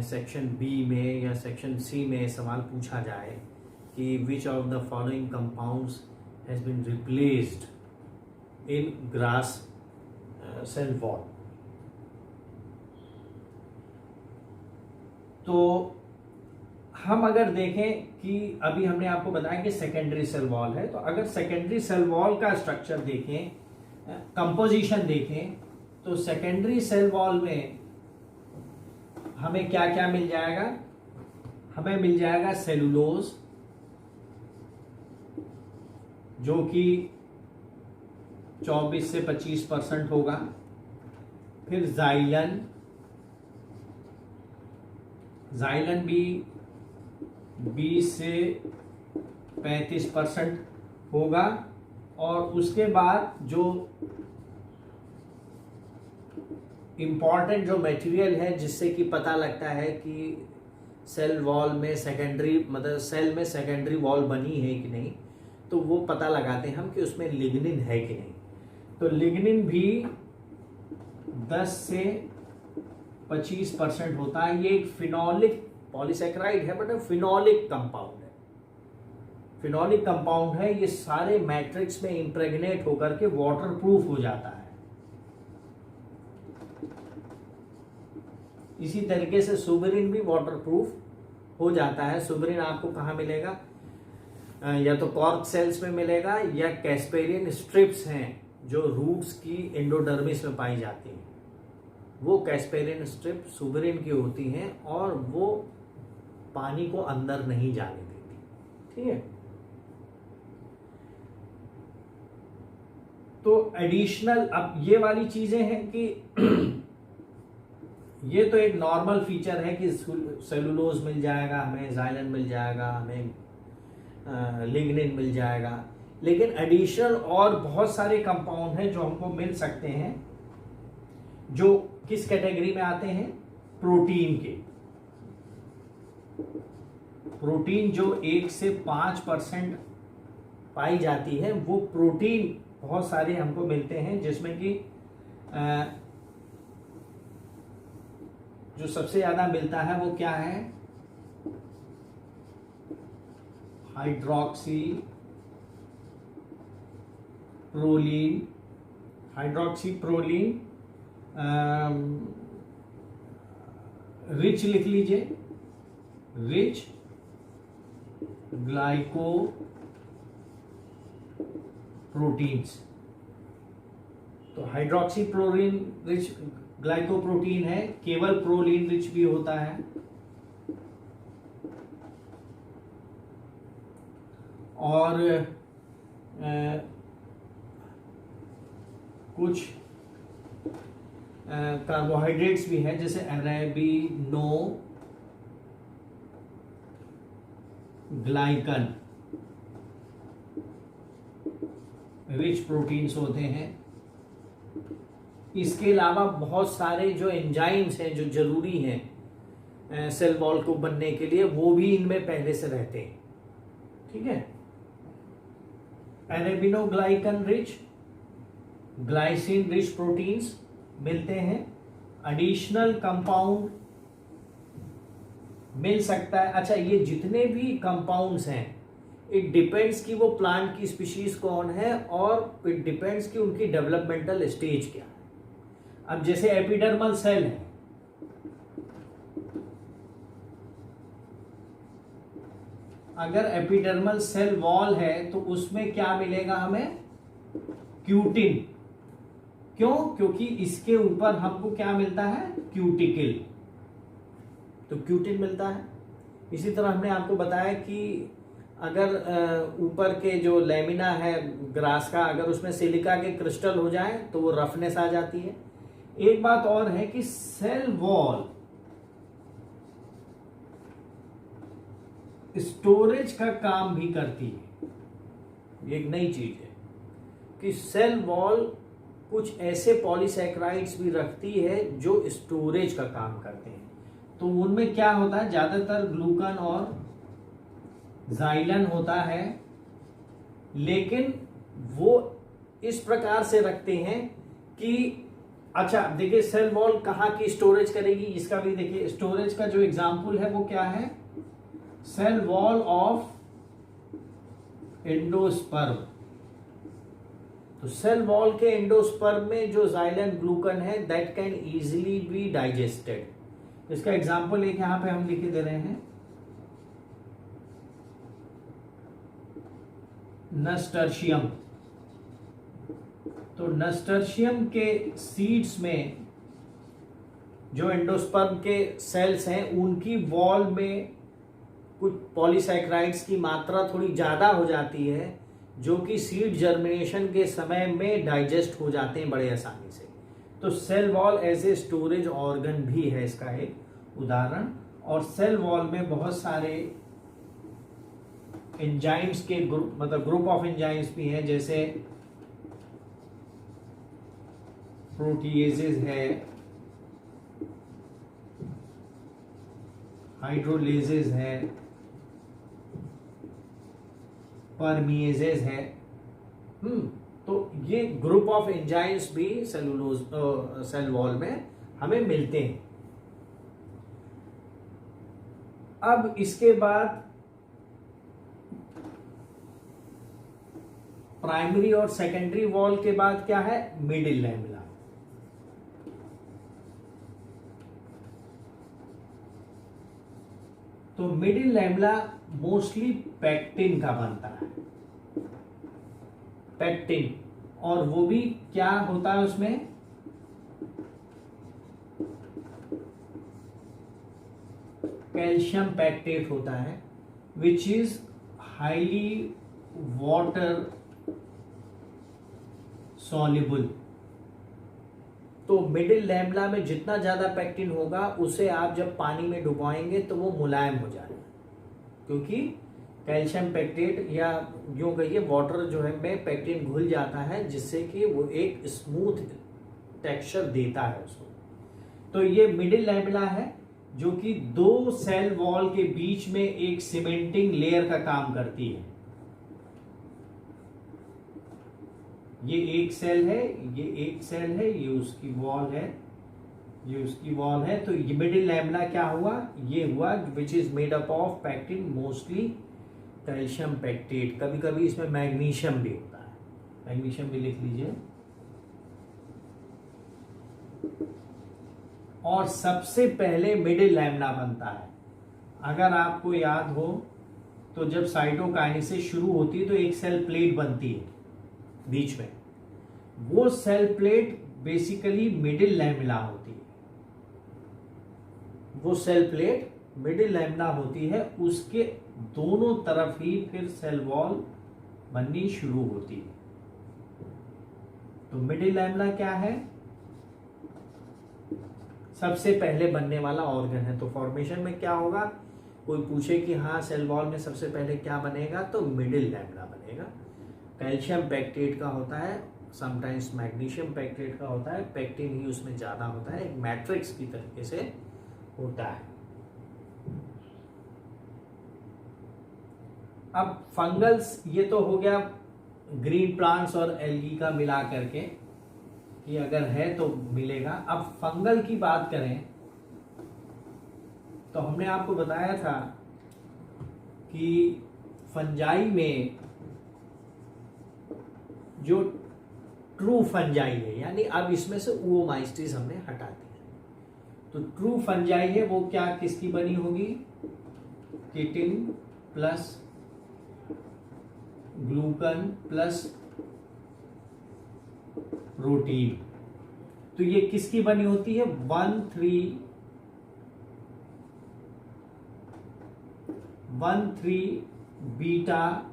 सेक्शन बी में या सेक्शन सी में सवाल पूछा जाए कि which of the following compounds has been replaced in grass cell wall. तो हम अगर देखें कि अभी हमने आपको बताया कि सेकेंडरी सेल वॉल है, तो अगर सेकेंडरी सेल वॉल का स्ट्रक्चर देखें, कंपोजिशन देखें, तो सेकेंडरी सेल वॉल में हमें क्या क्या मिल जाएगा? हमें मिल जाएगा सेलुलोज, जो कि 24 से 25% होगा। फिर जाइलन भी 20 से 35% होगा। और उसके बाद जो इम्पॉर्टेंट जो मटेरियल है जिससे कि पता लगता है कि सेल वॉल में सेकेंडरी, मतलब सेल में सेकेंडरी वॉल बनी है कि नहीं, तो वो पता लगाते हैं हम कि उसमें लिग्निन है कि नहीं। तो लिग्निन भी 10 से 25% होता है। ये एक फिनोलिक पॉलीसेकेराइड है, बट फिनोलिक कंपाउंड है। फिनोलिक कंपाउंड है, ये सारे मैट्रिक्स में इंप्रेग्नेट होकर के वाटरप्रूफ हो जाता है। इसी तरीके से सुबेरिन भी वाटरप्रूफ हो जाता है। सुबेरिन आपको कहाँ मिलेगा? या तो कॉर्क सेल्स में मिलेगा, या कैस्पेरियन स्ट्रिप्स हैं जो रूट्स की एंडोडर्मिस में पाई जाती हैं। वो कैस्पेरियन स्ट्रिप सुबेरिन की होती हैं और वो पानी को अंदर नहीं जाने देती। ठीक है। तो एडिशनल, अब ये वाली चीजें हैं कि ये तो एक नॉर्मल फीचर है कि सेलुलोज मिल जाएगा हमें, जाइलन मिल जाएगा हमें, लिग्निन मिल जाएगा। लेकिन एडिशनल और बहुत सारे कंपाउंड हैं जो हमको मिल सकते हैं, जो किस कैटेगरी में आते हैं? प्रोटीन के। प्रोटीन जो 1 से 5% पाई जाती है, वो प्रोटीन बहुत सारे हमको मिलते हैं, जिसमें कि जो सबसे ज्यादा मिलता है वो क्या है? हाइड्रोक्सी प्रोलीन, रिच लिख लीजिए, रिच ग्लाइको प्रोटीन्स। तो हाइड्रोक्सी प्रोलीन रिच ग्लाइकोप्रोटीन है, केवल प्रोलीन रिच भी होता है। और कुछ कार्बोहाइड्रेट्स भी है, जैसे अरेबिनोग्लाइकन रिच प्रोटीन्स होते हैं। इसके अलावा बहुत सारे जो एंजाइम्स हैं जो जरूरी हैं सेल वॉल को बनने के लिए, वो भी इनमें पहले से रहते हैं। ठीक है। अरेबिनोग्लाइकन रिच, ग्लाइसिन रिच प्रोटीन्स मिलते हैं। एडिशनल कंपाउंड मिल सकता है। अच्छा, ये जितने भी कंपाउंड्स हैं, इट डिपेंड्स कि वो प्लांट की स्पीशीज कौन है, और इट डिपेंड्स कि उनकी डेवलपमेंटल स्टेज क्या है। अब जैसे एपिडर्मल सेल है, अगर एपिडर्मल सेल वॉल है तो उसमें क्या मिलेगा हमें? क्यूटिन। क्यों? क्योंकि इसके ऊपर हमको क्या मिलता है? क्यूटिकल। तो क्यूटिन मिलता है। इसी तरह हमने आपको बताया कि अगर ऊपर के जो लेमिना है ग्रास का, अगर उसमें सिलिका के क्रिस्टल हो जाए तो वो रफनेस आ जाती है। एक बात और है कि सेल वॉल स्टोरेज का काम भी करती है। एक नई चीज है कि सेल वॉल कुछ ऐसे पॉलीसैकेराइड्स भी रखती है जो स्टोरेज का काम करते हैं। तो उनमें क्या होता है, ज्यादातर ग्लूकन और जाइलन होता है, लेकिन वो इस प्रकार से रखते हैं कि अच्छा देखिए सेल वॉल कहाँ की स्टोरेज करेगी, इसका भी देखिए स्टोरेज का जो एग्जांपल है वो क्या है, सेल वॉल ऑफ एंडोस्पर्म। तो सेल वॉल के एंडोस्पर्म में जो जाइलन ग्लूकन है that can easily be digested. इसका एग्जांपल एक यहां पे हम लिख दे रहे हैं, नस्टर्शियम। तो नस्टर्शियम के सीड्स में जो एंडोस्पर्म के सेल्स हैं उनकी वॉल में कुछ पॉलीसैकेराइड्स की मात्रा थोड़ी ज्यादा हो जाती है, जो कि सीड जर्मिनेशन के समय में डाइजेस्ट हो जाते हैं बड़े आसानी से। तो cell wall as a storage organ भी है इसका एक उदाहरण। और सेल वॉल में बहुत सारे एंजाइम्स के ग्रुप, मतलब ग्रुप ऑफ एंजाइम्स भी हैं, जैसे प्रोटीएजेस है, हाइड्रोलेजेस है, परमिएजेस है। तो ये ग्रुप ऑफ एंजाइम्स भी सेल वॉल में हमें मिलते हैं। अब इसके बाद प्राइमरी और सेकेंडरी वॉल के बाद क्या है, मिडिल लैमेला। तो मिडिल लैमेला मोस्टली पैक्टिन का बनता है, पैक्टिन। और वो भी क्या होता है उसमें, कैल्शियम पैक्टेट होता है, which is highly water soluble. तो मिडिल लैमेला में जितना ज्यादा पैक्टिन होगा उसे आप जब पानी में डुबोएंगे तो वो मुलायम हो जाएगा, क्योंकि कैल्शियम पैक्टेट या यूं कहिए वाटर जो है में पैक्टिन घुल जाता है, जिससे कि वो एक स्मूथ टेक्सचर देता है उसको। तो ये मिडिल लैमेला है जो कि दो सेल वॉल के बीच में एक सीमेंटिंग लेयर का काम करती है। ये एक सेल है, ये एक सेल है, ये उसकी वॉल है, ये उसकी वॉल है। तो ये मिडिल लैमेला क्या हुआ, ये हुआ which is made up of pectin, mostly calcium pectate. कभी कभी इसमें मैग्नीशियम भी होता है, मैग्नीशियम भी लिख लीजिए। और सबसे पहले मिडिल लैमेला बनता है, अगर आपको याद हो तो जब साइटोकाइनेसिस शुरू होती है तो एक सेल प्लेट बनती है बीच में, वो cell plate basically middle lamella होती है। वो सेल प्लेट मिडिल लैमेला होती है, उसके दोनों तरफ ही फिर सेल वॉल बननी शुरू होती है। तो मिडिल लैमेला क्या है, सबसे पहले बनने वाला ऑर्गन है। तो फॉर्मेशन में क्या होगा, कोई पूछे कि हाँ सेल वॉल में सबसे पहले क्या बनेगा, तो मिडिल लैमेला बनेगा। कैल्शियम पैक्टेट का होता है, समटाइम्स मैग्नीशियम पैक्टेट का होता है, पैक्टिन ही उसमें ज्यादा होता है, एक मैट्रिक्स की तरीके से होता है। अब फंगल्स, ये तो हो गया ग्रीन प्लांट्स और एल्गी का मिला करके कि अगर है तो मिलेगा। अब फंगल की बात करें तो हमने आपको बताया था कि फंजाई में जो ट्रू फंजाई है, यानी अब इसमें से ओओमाइस्टिस हमने हटा दिया, तो ट्रू फंजाई है वो क्या किसकी बनी होगी, किटिन प्लस ग्लूकन प्लस प्रोटीन। तो ये किसकी बनी होती है, 1,3 बीटा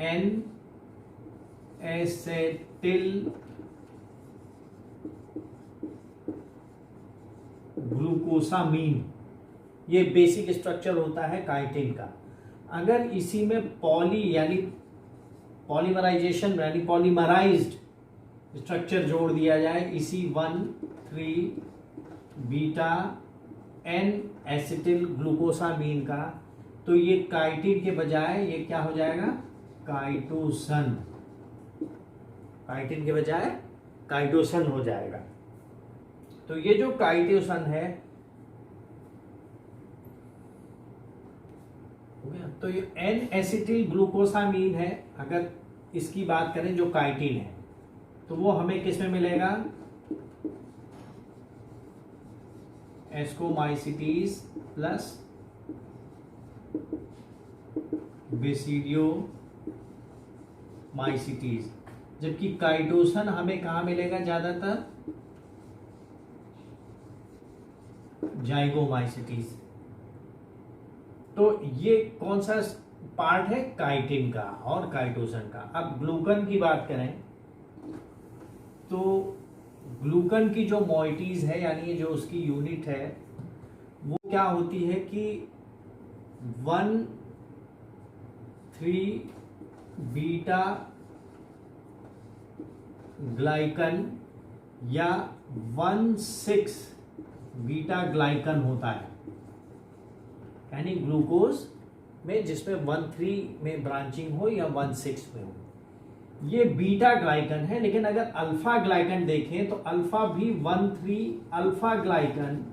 एन एसेटिल ग्लूकोसामीन, ये बेसिक स्ट्रक्चर होता है काइटिन का। अगर इसी में पॉली यानी पॉलीमराइजेशन यानी पॉलीमराइज्ड स्ट्रक्चर जोड़ दिया जाए इसी 1,3 बीटा एन एसिटिल ग्लूकोसामीन का, तो ये काइटिन के बजाय ये क्या हो जाएगा, काइटोसन। काइटिन के बजाय काइटोसन हो जाएगा। तो ये जो काइटोसन है, हो गया। तो ये एन एसिटिल ग्लूकोसामीन है, अगर इसकी बात करें जो काइटिन है, तो वो हमें किस में मिलेगा, एस्कोमाइसिटीज प्लस बेसिडियोमाइसिटीज, जबकि काइटोसन हमें कहां मिलेगा ज्यादातर, जाइगोमाइसिटीज। तो ये कौन सा पार्ट है, काइटिन का और काइटोसन का। अब ग्लूकन की बात करें तो ग्लूकन की जो मॉइटीज है यानी ये जो उसकी यूनिट है वो क्या होती है कि 1,3 बीटा ग्लाइकन या 1,6 बीटा ग्लाइकन होता है, यानी ग्लूकोज में जिसमें 1,3 में ब्रांचिंग हो या 1,6 में हो, ये बीटा ग्लाइकन है। लेकिन अगर अल्फा ग्लाइकन देखें तो अल्फा भी 1,3 अल्फा ग्लाइकन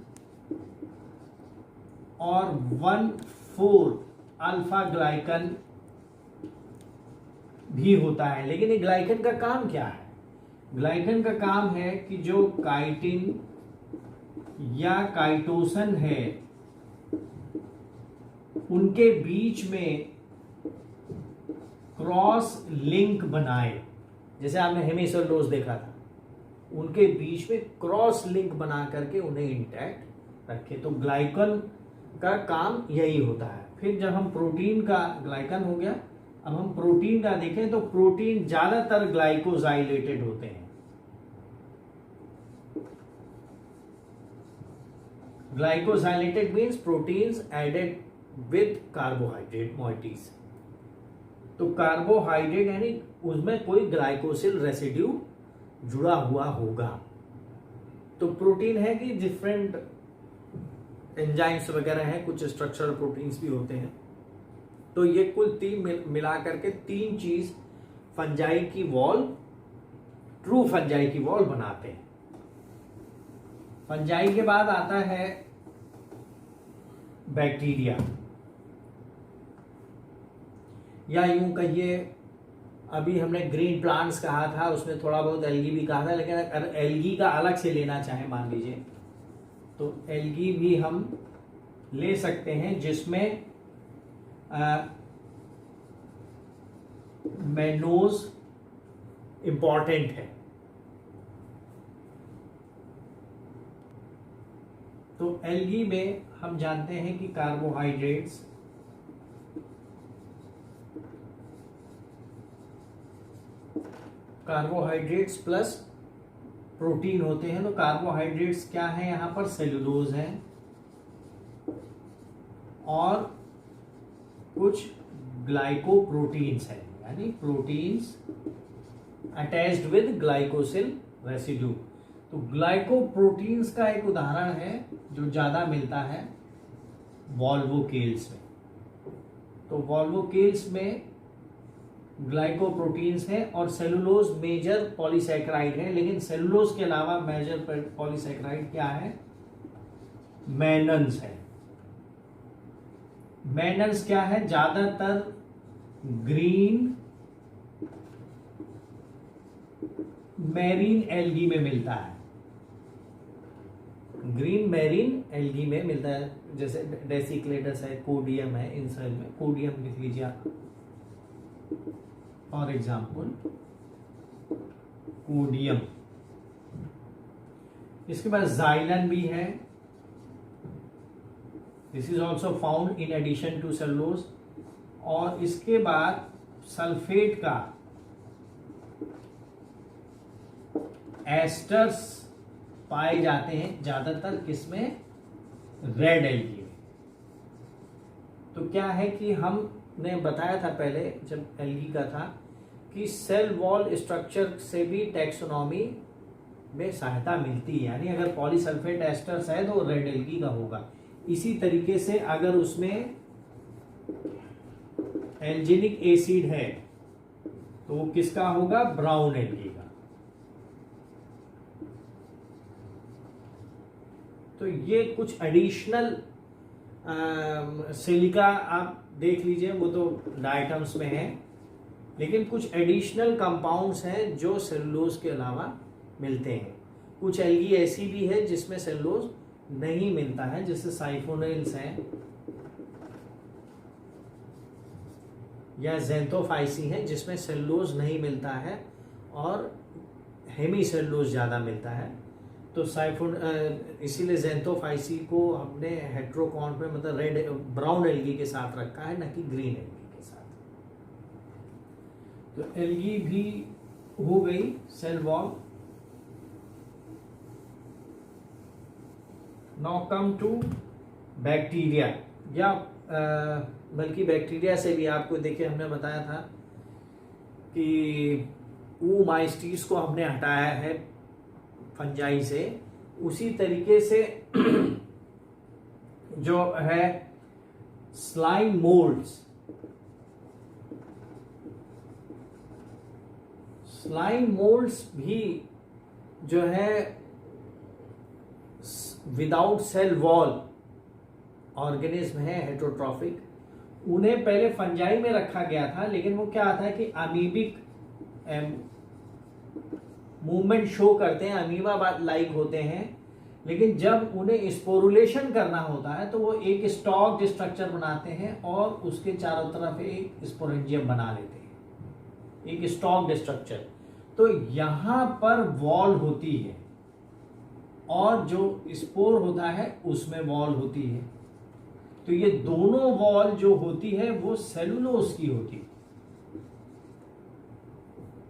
और 1,4 अल्फा ग्लाइकन भी होता है। लेकिन ये ग्लाइकन का काम क्या है, ग्लाइकन का काम है कि जो काइटिन या काइटोसन है उनके बीच में क्रॉस लिंक बनाए। जैसे आपने हेमिसेलुलोज देखा था, उनके बीच में क्रॉस लिंक बना करके उन्हें इंटैक्ट रखे। तो ग्लाइकन का काम यही होता है। फिर जब हम प्रोटीन का, ग्लाइकन हो गया, अब हम प्रोटीन का देखें तो प्रोटीन ज्यादातर ग्लाइकोजाइलेटेड होते हैं। Glycosylated means proteins added with carbohydrate moieties. तो कार्बोहाइड्रेट यानी उसमें कोई ग्लाइकोसिल रेसिड्यू जुड़ा हुआ होगा। तो प्रोटीन है कि डिफरेंट एंजाइम्स वगैरह हैं, कुछ स्ट्रक्चरल प्रोटीन्स भी होते हैं। तो ये कुल तीन मिला करके तीन चीज फंजाई की वॉल, ट्रू फंजाई की वॉल बनाते हैं। फंजाई के बाद आता है बैक्टीरिया, या यूं कहिए अभी हमने ग्रीन प्लांट्स कहा था, उसमें थोड़ा बहुत एल्गी भी कहा था। लेकिन अगर एल्गी का अलग से लेना चाहें मान लीजिए, तो एल्गी भी हम ले सकते हैं जिसमें मैनोज इंपॉर्टेंट है। तो एल्गी में हम जानते हैं कि कार्बोहाइड्रेट्स प्लस प्रोटीन होते हैं। तो कार्बोहाइड्रेट्स क्या है, यहां पर सेलुलोज है और कुछ ग्लाइकोप्रोटीन्स है, यानी proteins attached with glycosyl residue. तो ग्लाइकोप्रोटीन्स का एक उदाहरण है जो ज्यादा मिलता है वॉल्वोकेल्स में। तो वॉल्वोकेल्स में ग्लाइकोप्रोटीन्स है और सेलुलोज मेजर पॉलीसैकेराइड है। लेकिन सेलुलोज के अलावा मेजर पॉलीसैकेराइड क्या है, मैनन्स है। मैनन्स क्या है, ज्यादातर ग्रीन मैरीन एल्गी में मिलता है। ग्रीन मैरीन एल्गी में मिलता है, जैसे डेसिक्लेटस है, कोडियम है, इन सब में कोडियम लिख लीजिए आप फॉर एग्जाम्पल, कोडियम। इसके बाद जाइलन भी है, this is also found in addition to cellulose. और इसके बाद सल्फेट का एस्टर्स पाए जाते हैं ज्यादातर किसमें, रेड एल्गी में। तो क्या है कि हमने बताया था पहले जब एल्गी का था कि सेल वॉल स्ट्रक्चर से भी टैक्सोनॉमी में सहायता मिलती है, यानी अगर पॉलीसल्फेट एस्टर्स है तो रेड एल्गी का होगा। इसी तरीके से अगर उसमें एल्जिनिक एसिड है तो वो किसका होगा, ब्राउन एल्गी का। तो ये कुछ एडिशनल सिलिका आप देख लीजिए, वो तो डायटम्स में है, लेकिन कुछ एडिशनल कंपाउंड्स हैं जो सेलुलोज के अलावा मिलते हैं। कुछ एल्गी ऐसी भी है जिसमें सेलुलोज नहीं मिलता है, जैसे साइफोनिल्स हैं या ज़ेंथोफाइसी हैं जिसमें सेलुलोज नहीं मिलता है और हेमी सेलुलोज ज़्यादा मिलता है। तो इसीलिए ज़ेंथोफाइसी को हमने हेट्रोकॉन्ट में मतलब रेड ब्राउन एल्गी के साथ रखा है, न कि ग्रीन एल्गी के साथ। तो एल्गी भी हो गई cell wall. Now come to bacteria, या बल्कि बैक्टीरिया से भी आपको देखिए हमने बताया था कि ओमाइस्टीज को हमने हटाया है फंजाई से, उसी तरीके से जो है स्लाइम मोल्ड्स, स्लाइम मोल्ड्स भी जो है विदाउट सेल वॉल ऑर्गेनिज्म है, हेटरोट्रॉफिक। उन्हें पहले फंजाई में रखा गया था, लेकिन वो क्या आता है कि अमीबिक मूवमेंट शो करते हैं, अमीबा लाइक होते हैं, लेकिन जब उन्हें स्पोरुलेशन करना होता है तो वो एक स्टॉक्ड स्ट्रक्चर बनाते हैं और उसके चारों तरफ एक स्पोरेंजियम बना लेते हैं, एक स्टॉक्ड स्ट्रक्चर। तो यहां पर वॉल होती है और जो स्पोर होता है उसमें वॉल होती है। तो ये दोनों वॉल जो होती है वो सेलुलोज की होती है।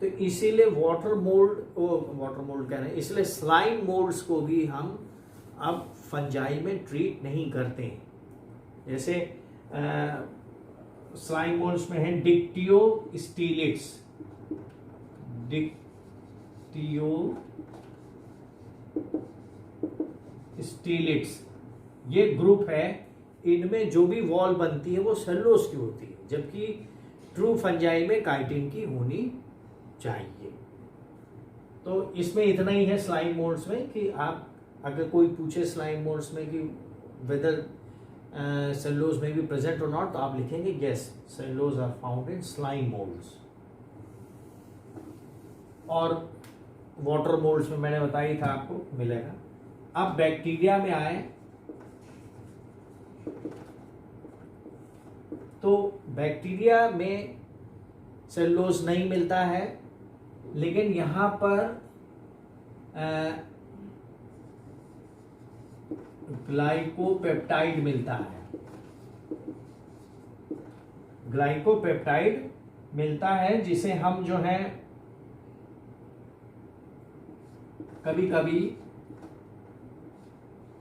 तो इसीलिए वाटर मोल्ड कह रहे हैं, इसलिए स्लाइम मोल्ड्स को भी हम अब फंजाई में ट्रीट नहीं करते हैं। जैसे स्लाइम मोल्ड्स में है डिक्टियोस्टीलिट्स, ये ग्रुप है, इनमें जो भी वॉल बनती है वो सेलुलोज की होती है, जबकि ट्रू फंजाई में काइटिन की होनी चाहिए। तो इसमें इतना ही है स्लाइम मोल्ड्स में कि आप अगर कोई पूछे स्लाइम मोल्ड्स में कि वेदर सेलुलोज में भी प्रेजेंट और नॉट, तो आप लिखेंगे yes, cellulose are found in slime moulds. और वाटर मोल्ड्स में मैंने बताया था आपको मिलेगा। अब बैक्टीरिया में आए तो बैक्टीरिया में सेलुलोज नहीं मिलता है, लेकिन यहां पर ग्लाइकोपेप्टाइड मिलता है। ग्लाइकोपेप्टाइड मिलता है जिसे हम जो है कभी कभी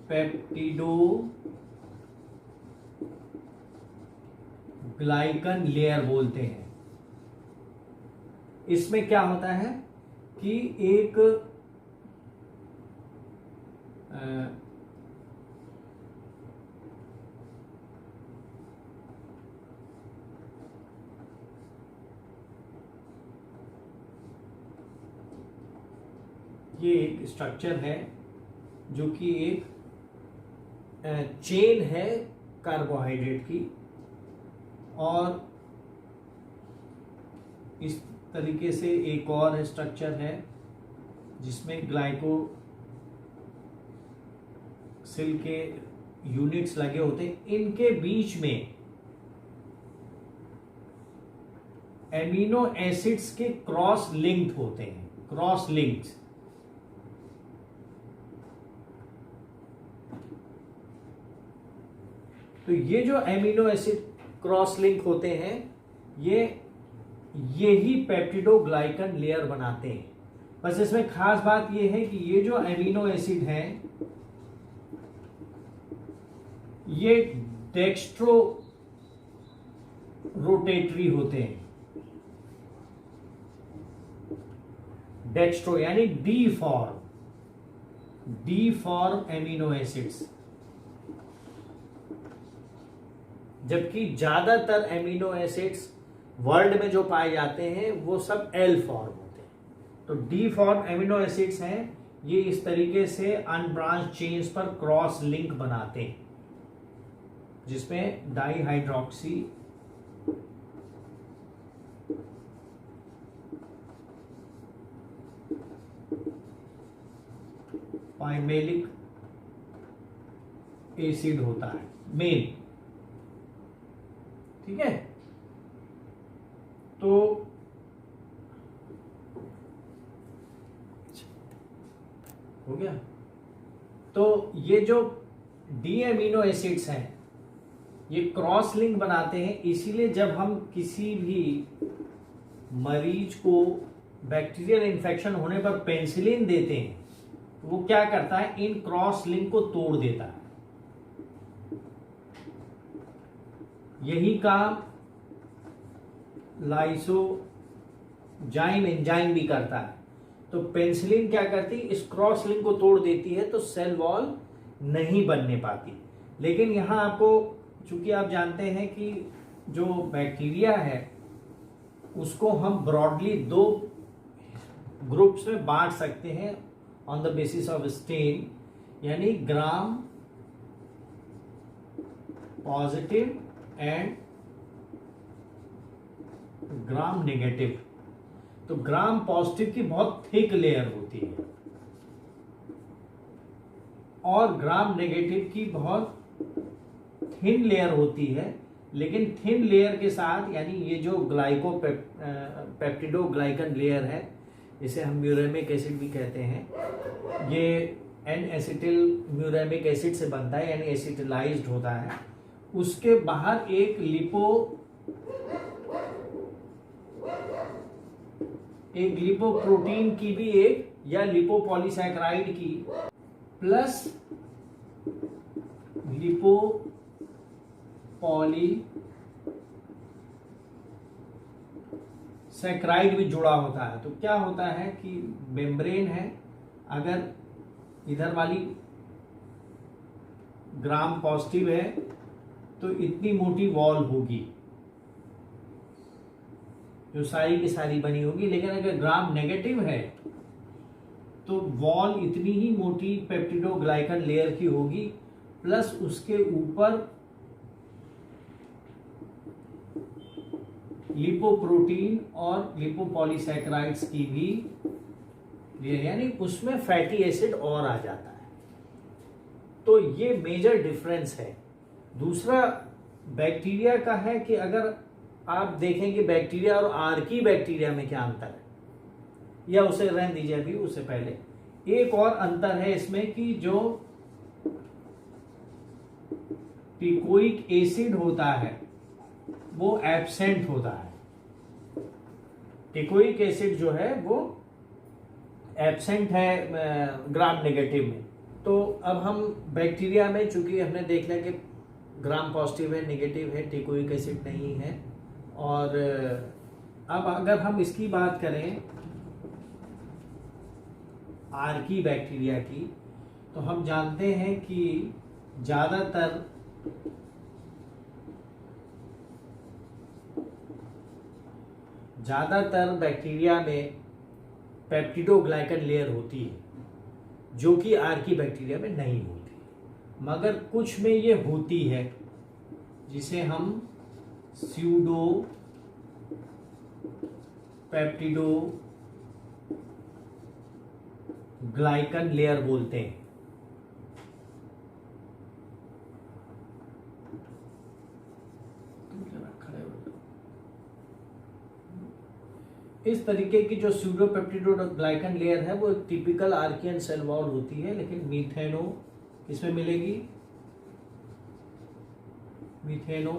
पेप्टिडो ग्लाइकन लेयर बोलते हैं। इसमें क्या होता है कि एक ये एक स्ट्रक्चर है जो कि एक चेन है कार्बोहाइड्रेट की, और इस तरीके से एक और स्ट्रक्चर है जिसमें ग्लाइकोसिल के यूनिट्स लगे होते हैं। इनके बीच में एमिनो एसिड्स के क्रॉस लिंक्ड होते हैं, क्रॉस लिंक्ड। तो ये जो एमिनो एसिड क्रॉस लिंक होते हैं यही पेप्टिडोग्लाइकन लेयर बनाते हैं। बस इसमें खास बात यह है कि ये जो अमीनो एसिड हैं ये डेक्स्ट्रो रोटेटरी होते हैं, डेक्स्ट्रो यानी डी फॉर्म एमिनो एसिड्स, जबकि ज्यादातर एमिनो एसिड्स वर्ल्ड में जो पाए जाते हैं वो सब एल फॉर्म होते हैं। तो डी फॉर्म एमिनो एसिड्स हैं, ये इस तरीके से अनब्रांच चेन्स पर क्रॉस लिंक बनाते हैं, जिसमें डाईहाइड्रोक्सी पाइमेलिक एसिड होता है मेन। ठीक है, तो हो गया। तो ये जो डी एमिनो एसिड्स हैं ये क्रॉस लिंक बनाते हैं, इसीलिए जब हम किसी भी मरीज को बैक्टीरियल इन्फेक्शन होने पर पेनिसिलिन देते हैं तो वो क्या करता है, इन क्रॉस लिंक को तोड़ देता है। यही काम लाइसोजाइम एंजाइम भी करता है। तो पेनिसिलिन क्या करती है, इस क्रॉस लिंक को तोड़ देती है तो सेल वॉल नहीं बनने पाती। लेकिन यहां आपको, चूंकि आप जानते हैं कि जो बैक्टीरिया है उसको हम ब्रॉडली 2 ग्रुप्स में बांट सकते हैं on the basis of stain, यानी gram positive and gram negative. तो ग्राम पॉजिटिव की बहुत थिक लेयर होती है और ग्राम नेगेटिव की बहुत थिन लेयर होती है। लेकिन थिन लेयर के साथ, यानी ये जो पेप्टिडोग्लाइकन लेयर है, इसे हम म्यूरेमिक एसिड भी कहते हैं, ये एन एसिटिल म्यूरेमिक एसिड से बनता है, यानी एसिटिलाइज्ड होता है। उसके बाहर एक लिपोप्रोटीन की भी एक, या लिपोपॉलीसैकेराइड की प्लस लिपोपॉलीसैकेराइड भी जुड़ा होता है। तो क्या होता है कि मेम्ब्रेन है, अगर इधर वाली ग्राम पॉजिटिव है तो इतनी मोटी वॉल होगी जो सारी की सारी बनी होगी, लेकिन अगर ग्राम नेगेटिव है तो वॉल इतनी ही मोटी पेप्टिडोग्लाइकन लेयर की होगी, प्लस उसके ऊपर लिपोप्रोटीन और लिपोपॉलीसैकेराइड्स की भी, यानी उसमें फैटी एसिड और आ जाता है। तो ये मेजर डिफरेंस है। दूसरा बैक्टीरिया का है कि अगर आप देखेंगे बैक्टीरिया और आर्की बैक्टीरिया में क्या अंतर है, या उसे रहने दीजिए अभी, उससे पहले एक और अंतर है इसमें कि जो टिकोइक एसिड होता है वो एब्सेंट होता है। टिकोइक एसिड जो है वो एब्सेंट है ग्राम नेगेटिव में। तो अब हम बैक्टीरिया में, चूंकि हमने देख लिया कि ग्राम पॉजिटिव है, नेगेटिव है, टिकोइक एसिड नहीं है, और अब अगर हम इसकी बात करें आर्की बैक्टीरिया की, तो हम जानते हैं कि ज्यादातर बैक्टीरिया में पेप्टिडोग्लाइकन लेयर होती है, जो कि आर्की बैक्टीरिया में नहीं होती, मगर कुछ में ये होती है, जिसे हम स्यूडो पेप्टिडोग्लाइकन लेयर बोलते हैं। इस तरीके की जो स्यूडोपेप्टिडोग्लाइकन लेयर है वो एक टिपिकल आर्कियन सेल वॉल होती है, लेकिन मीथेनो इसमें मिलेगी, मीथेनो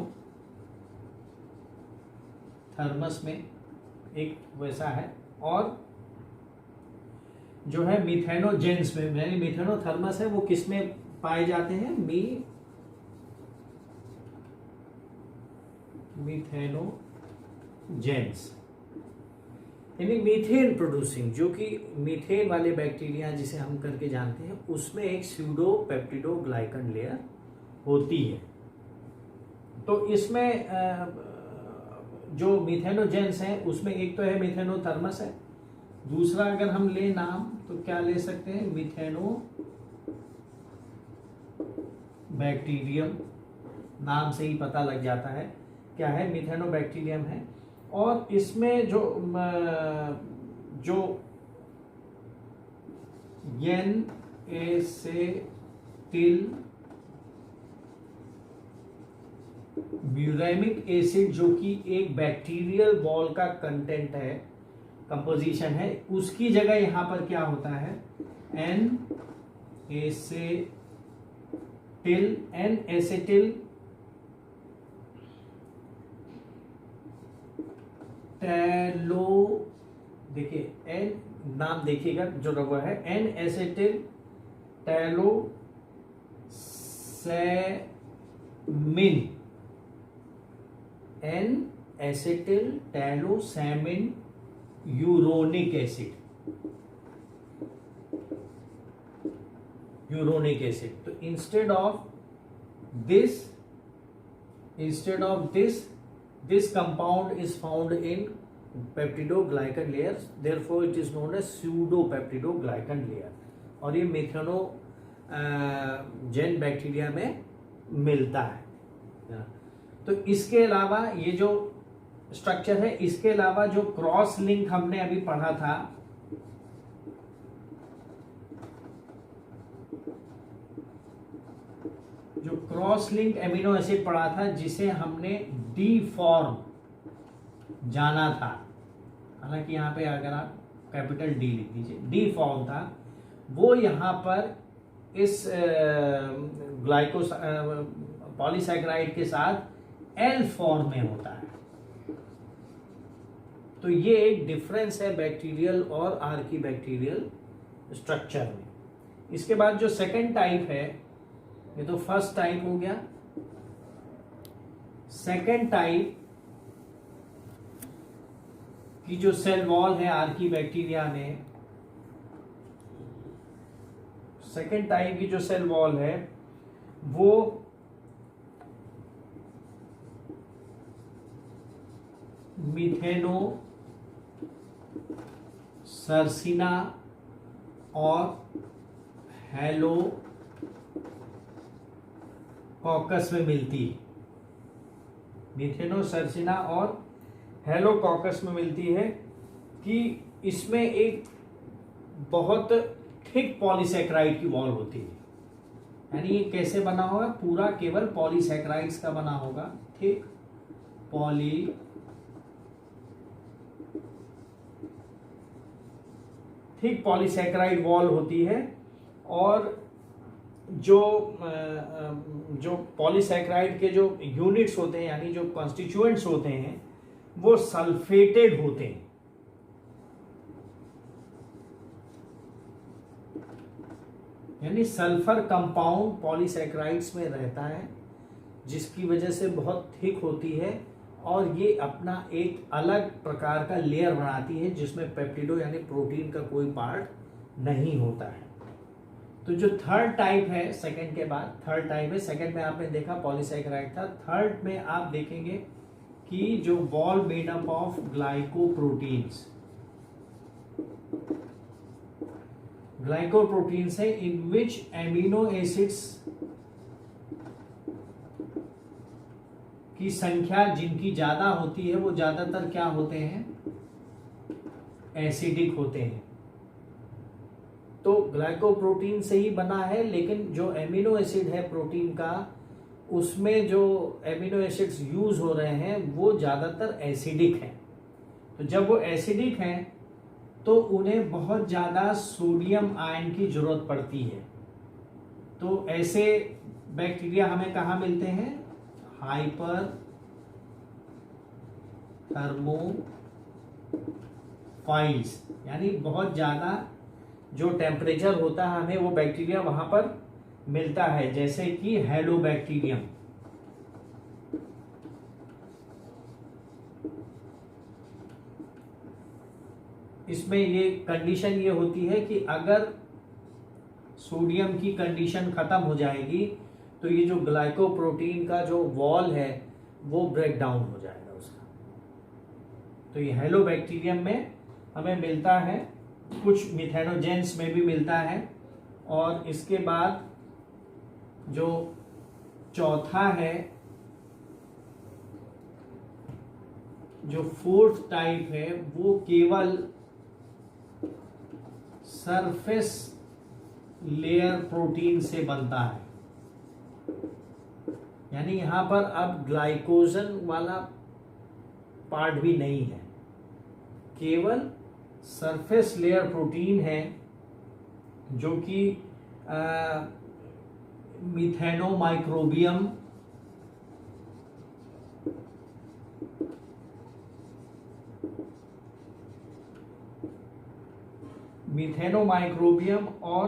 थर्मस में एक वैसा है, और जो है मिथेनोजेंस में, यानी मिथेनोथर्मस है वो किस में पाए जाते हैं, मिथेनोजेंस, यानी मीथेन प्रोड्यूसिंग, जो कि मीथेन वाले बैक्टीरिया जिसे हम करके जानते हैं, उसमें एक स्यूडो पेप्टिडोग्लाइकन लेयर होती है। तो इसमें जो मिथेनोजेंस है उसमें एक तो है मिथेनोथर्मस है, दूसरा अगर हम ले नाम तो क्या ले सकते हैं, मिथेनो बैक्टीरियम, नाम से ही पता लग जाता है क्या है, मिथेनो बैक्टीरियम है। और इसमें जो एन-एसेटिल ब्यूरेमिक एसिड, जो कि एक बैक्टीरियल वॉल का कंटेंट है, कंपोजिशन है, उसकी जगह यहां पर क्या होता है, एन-एसेटिल टैलो, देखिए एन नाम देखिएगा जो रखा है, एन-एसेटिल टैलोसैमिन, एन-एसेटिल टैलोसैमिन यूरोनिक एसिड। तो instead of this compound is found in peptidoglycan layers, therefore it is known as pseudopeptidoglycan layer, और ये मेथेनोजेन बैक्टीरिया में मिलता है। तो इसके अलावा ये जो स्ट्रक्चर है, इसके अलावा जो क्रॉस लिंक हमने अभी पढ़ा था, जो क्रॉस लिंक एमिनो एसिड पढ़ा था, जिसे हमने डी फॉर्म जाना था, हालांकि यहां पे अगर आप कैपिटल डी लिख दीजिए, डी फॉर्म था, वो यहां पर इस पॉलीसैकेराइड के साथ एल फॉर्म में होता है। तो ये एक डिफरेंस है बैक्टीरियल और आर्की बैक्टीरियल स्ट्रक्चर में। इसके बाद जो सेकंड टाइप है, ये तो फर्स्ट टाइप हो गया। सेकंड टाइप की जो सेल वॉल है आर्की बैक्टीरिया में, सेकंड टाइप की जो सेल वॉल है वो मिथेनो सर्सिना और हेलो कॉकस में मिलती है। मिथेनो सर्सिना और हेलोकॉकस में मिलती है कि इसमें एक बहुत थिक पॉलीसैकेराइड की वॉल होती है। यानी ये कैसे बना होगा, पूरा केवल पॉलीसैकेराइड्स का बना होगा, थिक पॉलीसैकेराइड वॉल होती है। और जो पॉलीसैकेराइड के जो यूनिट्स होते हैं, यानी जो कॉन्स्टिट्यूएंट्स होते हैं, वो सल्फेटेड होते हैं। यानी सल्फर कंपाउंड पॉलीसैकेराइड्स में रहता है, जिसकी वजह से बहुत थिक होती है, और ये अपना एक अलग प्रकार का लेयर बनाती है, जिसमें पेप्टिडो यानी प्रोटीन का कोई पार्ट नहीं होता है। तो जो थर्ड टाइप है, सेकंड के बाद थर्ड टाइप है, सेकंड में आपने देखा पॉलीसैकेराइड था, थर्ड में आप देखेंगे कि जो wall made up of glycoproteins है, इन विच एमिनो एसिड्स की संख्या जिनकी ज्यादा होती है, वो ज्यादातर क्या होते हैं, एसिडिक होते हैं। तो ग्लाइकोप्रोटीन से ही बना है, लेकिन जो एमिनो एसिड है प्रोटीन का, उसमें जो एमिनो एसिड्स यूज हो रहे हैं वो ज्यादातर एसिडिक हैं। तो जब वो एसिडिक हैं तो उन्हें बहुत ज्यादा सोडियम आयन की जरूरत पड़ती है। तो ऐसे बैक्टीरिया हमें कहाँ मिलते हैं, हाइपर थर्मोफाइल्स, यानी बहुत ज़्यादा जो टेम्परेचर होता है हमें वो बैक्टीरिया वहाँ पर मिलता है, जैसे कि हेलोबैक्टीरियम। इसमें ये कंडीशन ये होती है कि अगर सोडियम की कंडीशन खत्म हो जाएगी तो ये जो ग्लाइकोप्रोटीन का जो वॉल है वो ब्रेक डाउन हो जाएगा उसका। तो ये हेलोबैक्टीरियम में हमें मिलता है, कुछ मिथेनोजेंस में भी मिलता है। और इसके बाद जो चौथा है, जो फोर्थ टाइप है, वो केवल सरफेस लेयर प्रोटीन से बनता है, यानी यहां पर अब ग्लाइकोजन वाला पार्ट भी नहीं है, केवल सरफेस लेयर प्रोटीन है, जो कि मिथेनोमाइक्रोबियम और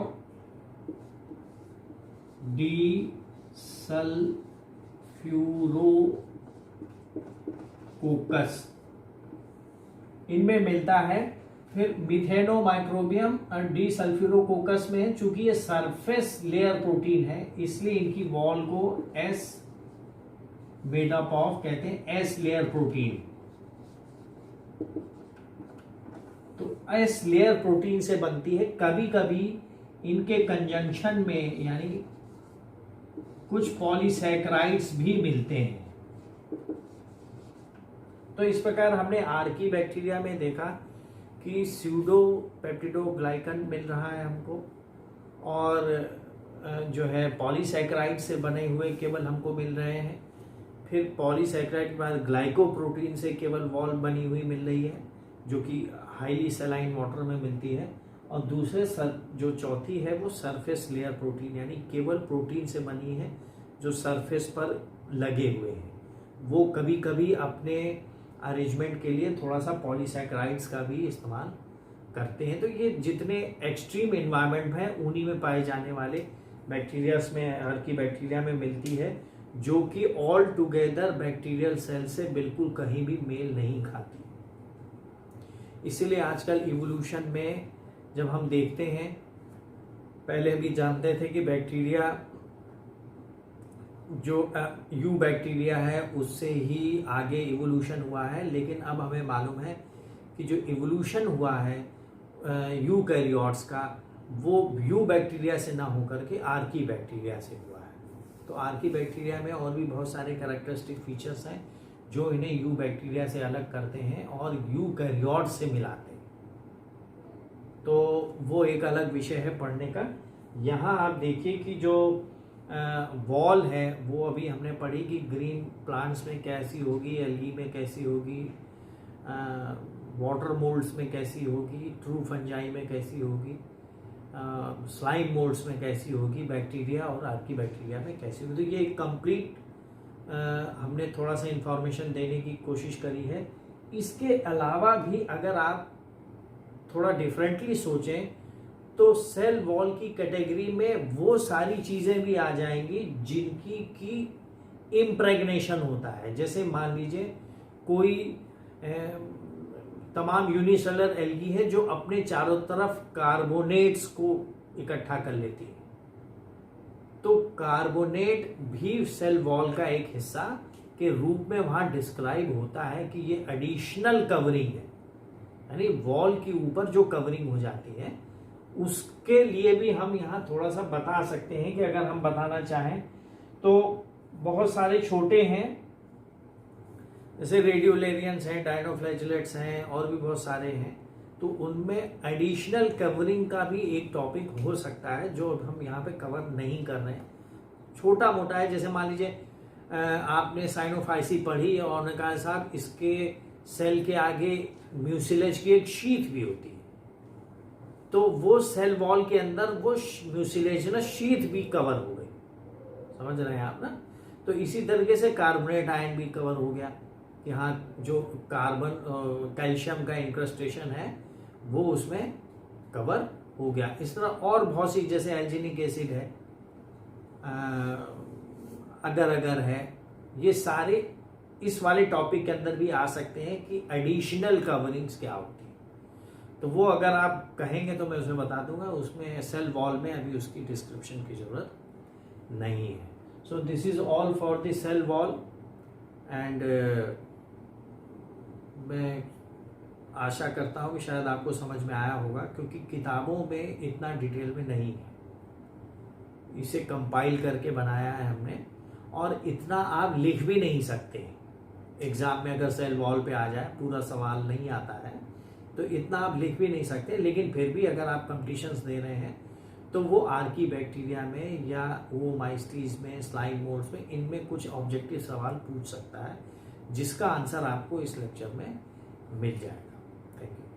डीसल्फ्यूरोकोकस इनमें मिलता है। फिर मिथेनोमाइक्रोबियम और डीसल्फ्यूरोकोकस में चूंकि ये सरफेस लेयर प्रोटीन है, इसलिए इनकी वॉल को एस मेड अप ऑफ कहते हैं, एस लेयर प्रोटीन। तो एस लेयर प्रोटीन से बनती है। कभी कभी इनके कंजंक्शन में यानी कुछ पॉलीसैकेराइड्स भी मिलते हैं। तो इस प्रकार हमने आर्की बैक्टीरिया में देखा कि स्यूडो पेप्टिडोग्लाइकन मिल रहा है हमको, और जो है पॉलीसैकेराइड से बने हुए केवल हमको मिल रहे हैं। फिर पॉलीसैकेराइड के बाद ग्लाइकोप्रोटीन से केवल वॉल बनी हुई मिल रही है, जो कि हाईली सलाइन वाटर में मिलती है। और दूसरे जो चौथी है वो सरफेस लेयर प्रोटीन, यानी केवल प्रोटीन से बनी है जो सरफेस पर लगे हुए हैं। वो कभी कभी अपने अरेंजमेंट के लिए थोड़ा सा पॉलीसैकेराइड्स का भी इस्तेमाल करते हैं। तो ये जितने एक्सट्रीम इन्वायरमेंट है उन्हीं में पाए जाने वाले बैक्टीरियास में, आर्की बैक्टीरिया में मिलती है, जो कि ऑल टुगेदर बैक्टीरियल सेल से बिल्कुल कहीं भी मेल नहीं खाती। इसीलिए आजकल इवोल्यूशन में जब हम देखते हैं, पहले भी जानते थे कि बैक्टीरिया जो यू बैक्टीरिया है उससे ही आगे इवोल्यूशन हुआ है, लेकिन अब हमें मालूम है कि जो इवोल्यूशन हुआ है यूकैरियोट्स का, वो यू बैक्टीरिया से ना होकर के आर्की बैक्टीरिया से हुआ है। तो आर्की बैक्टीरिया में और भी बहुत सारे कैरेक्टरिस्टिक फीचर्स हैं जो इन्हें यू बैक्टीरिया से अलग करते हैं और यूकैरियोट्स से मिलाते हैं। तो वो एक अलग विषय है पढ़ने का। यहाँ आप देखिए कि जो वॉल है वो अभी हमने पढ़ी कि ग्रीन प्लांट्स में कैसी होगी, एल्गी में कैसी होगी, वाटर मोल्ड्स में कैसी होगी, ट्रू फंजाई में कैसी होगी, स्लाइम मोल्ड्स में कैसी होगी, बैक्टीरिया और आर्की बैक्टीरिया में कैसी होगी। तो ये एक कंप्लीट हमने थोड़ा सा इंफॉर्मेशन देने की कोशिश करी है। इसके अलावा भी अगर आप थोड़ा डिफरेंटली सोचें तो सेल वॉल की कैटेगरी में वो सारी चीजें भी आ जाएंगी जिनकी की इम्प्रेग्नेशन होता है। जैसे मान लीजिए कोई तमाम यूनिसेलुलर एल्गी है जो अपने चारों तरफ कार्बोनेट्स को इकट्ठा कर लेती है, तो कार्बोनेट भी सेल वॉल का एक हिस्सा के रूप में वहां डिस्क्राइब होता है कि ये एडिशनल कवरिंग है, यानी वॉल के ऊपर जो कवरिंग हो जाती है उसके लिए भी हम यहाँ थोड़ा सा बता सकते हैं कि अगर हम बताना चाहें तो बहुत सारे छोटे हैं, जैसे रेडियोलेरियंस हैं, डायनोफ्लैजेलेट्स हैं, और भी बहुत सारे हैं। तो उनमें एडिशनल कवरिंग का भी एक टॉपिक हो सकता है जो हम यहाँ पे कवर नहीं कर रहे हैं, छोटा मोटा है। जैसे मान लीजिए आपने साइनोफाइसी पढ़ी और उन्होंने कहा साहब इसके सेल के आगे म्यूसिलेज की एक शीथ भी होती है, तो वो सेल वॉल के अंदर वो म्यूसिलेज ना शीथ भी कवर हो गई, समझ रहे हैं आप ना। तो इसी तरीके से कार्बोनेट आयन भी कवर हो गया यहाँ जो कार्बन कैल्शियम का इंक्रस्टेशन है वो उसमें कवर हो गया। इस तरह और बहुत सी, जैसे एल्जीनिक एसिड है, अगर है, ये सारे इस वाले टॉपिक के अंदर भी आ सकते हैं कि एडिशनल कवरिंग्स क्या होती है। तो वो अगर आप कहेंगे तो मैं उसमें बता दूंगा, उसमें सेल वॉल में अभी उसकी डिस्क्रिप्शन की जरूरत नहीं है। So this is all for the cell wall and मैं आशा करता हूँ कि शायद आपको समझ में आया होगा, क्योंकि किताबों में इतना डिटेल में नहीं है, इसे कंपाइल करके बनाया है हमने, और इतना आप लिख भी नहीं सकते। एग्जाम में अगर सेल वॉल पे आ जाए, पूरा सवाल नहीं आता है तो इतना आप लिख भी नहीं सकते, लेकिन फिर भी अगर आप कंपटीशंस दे रहे हैं तो वो आर्की बैक्टीरिया में या वो माइस्टीज में, स्लाइम मोल्ड्स में, इनमें कुछ ऑब्जेक्टिव सवाल पूछ सकता है, जिसका आंसर आपको इस लेक्चर में मिल जाएगा। Thank you.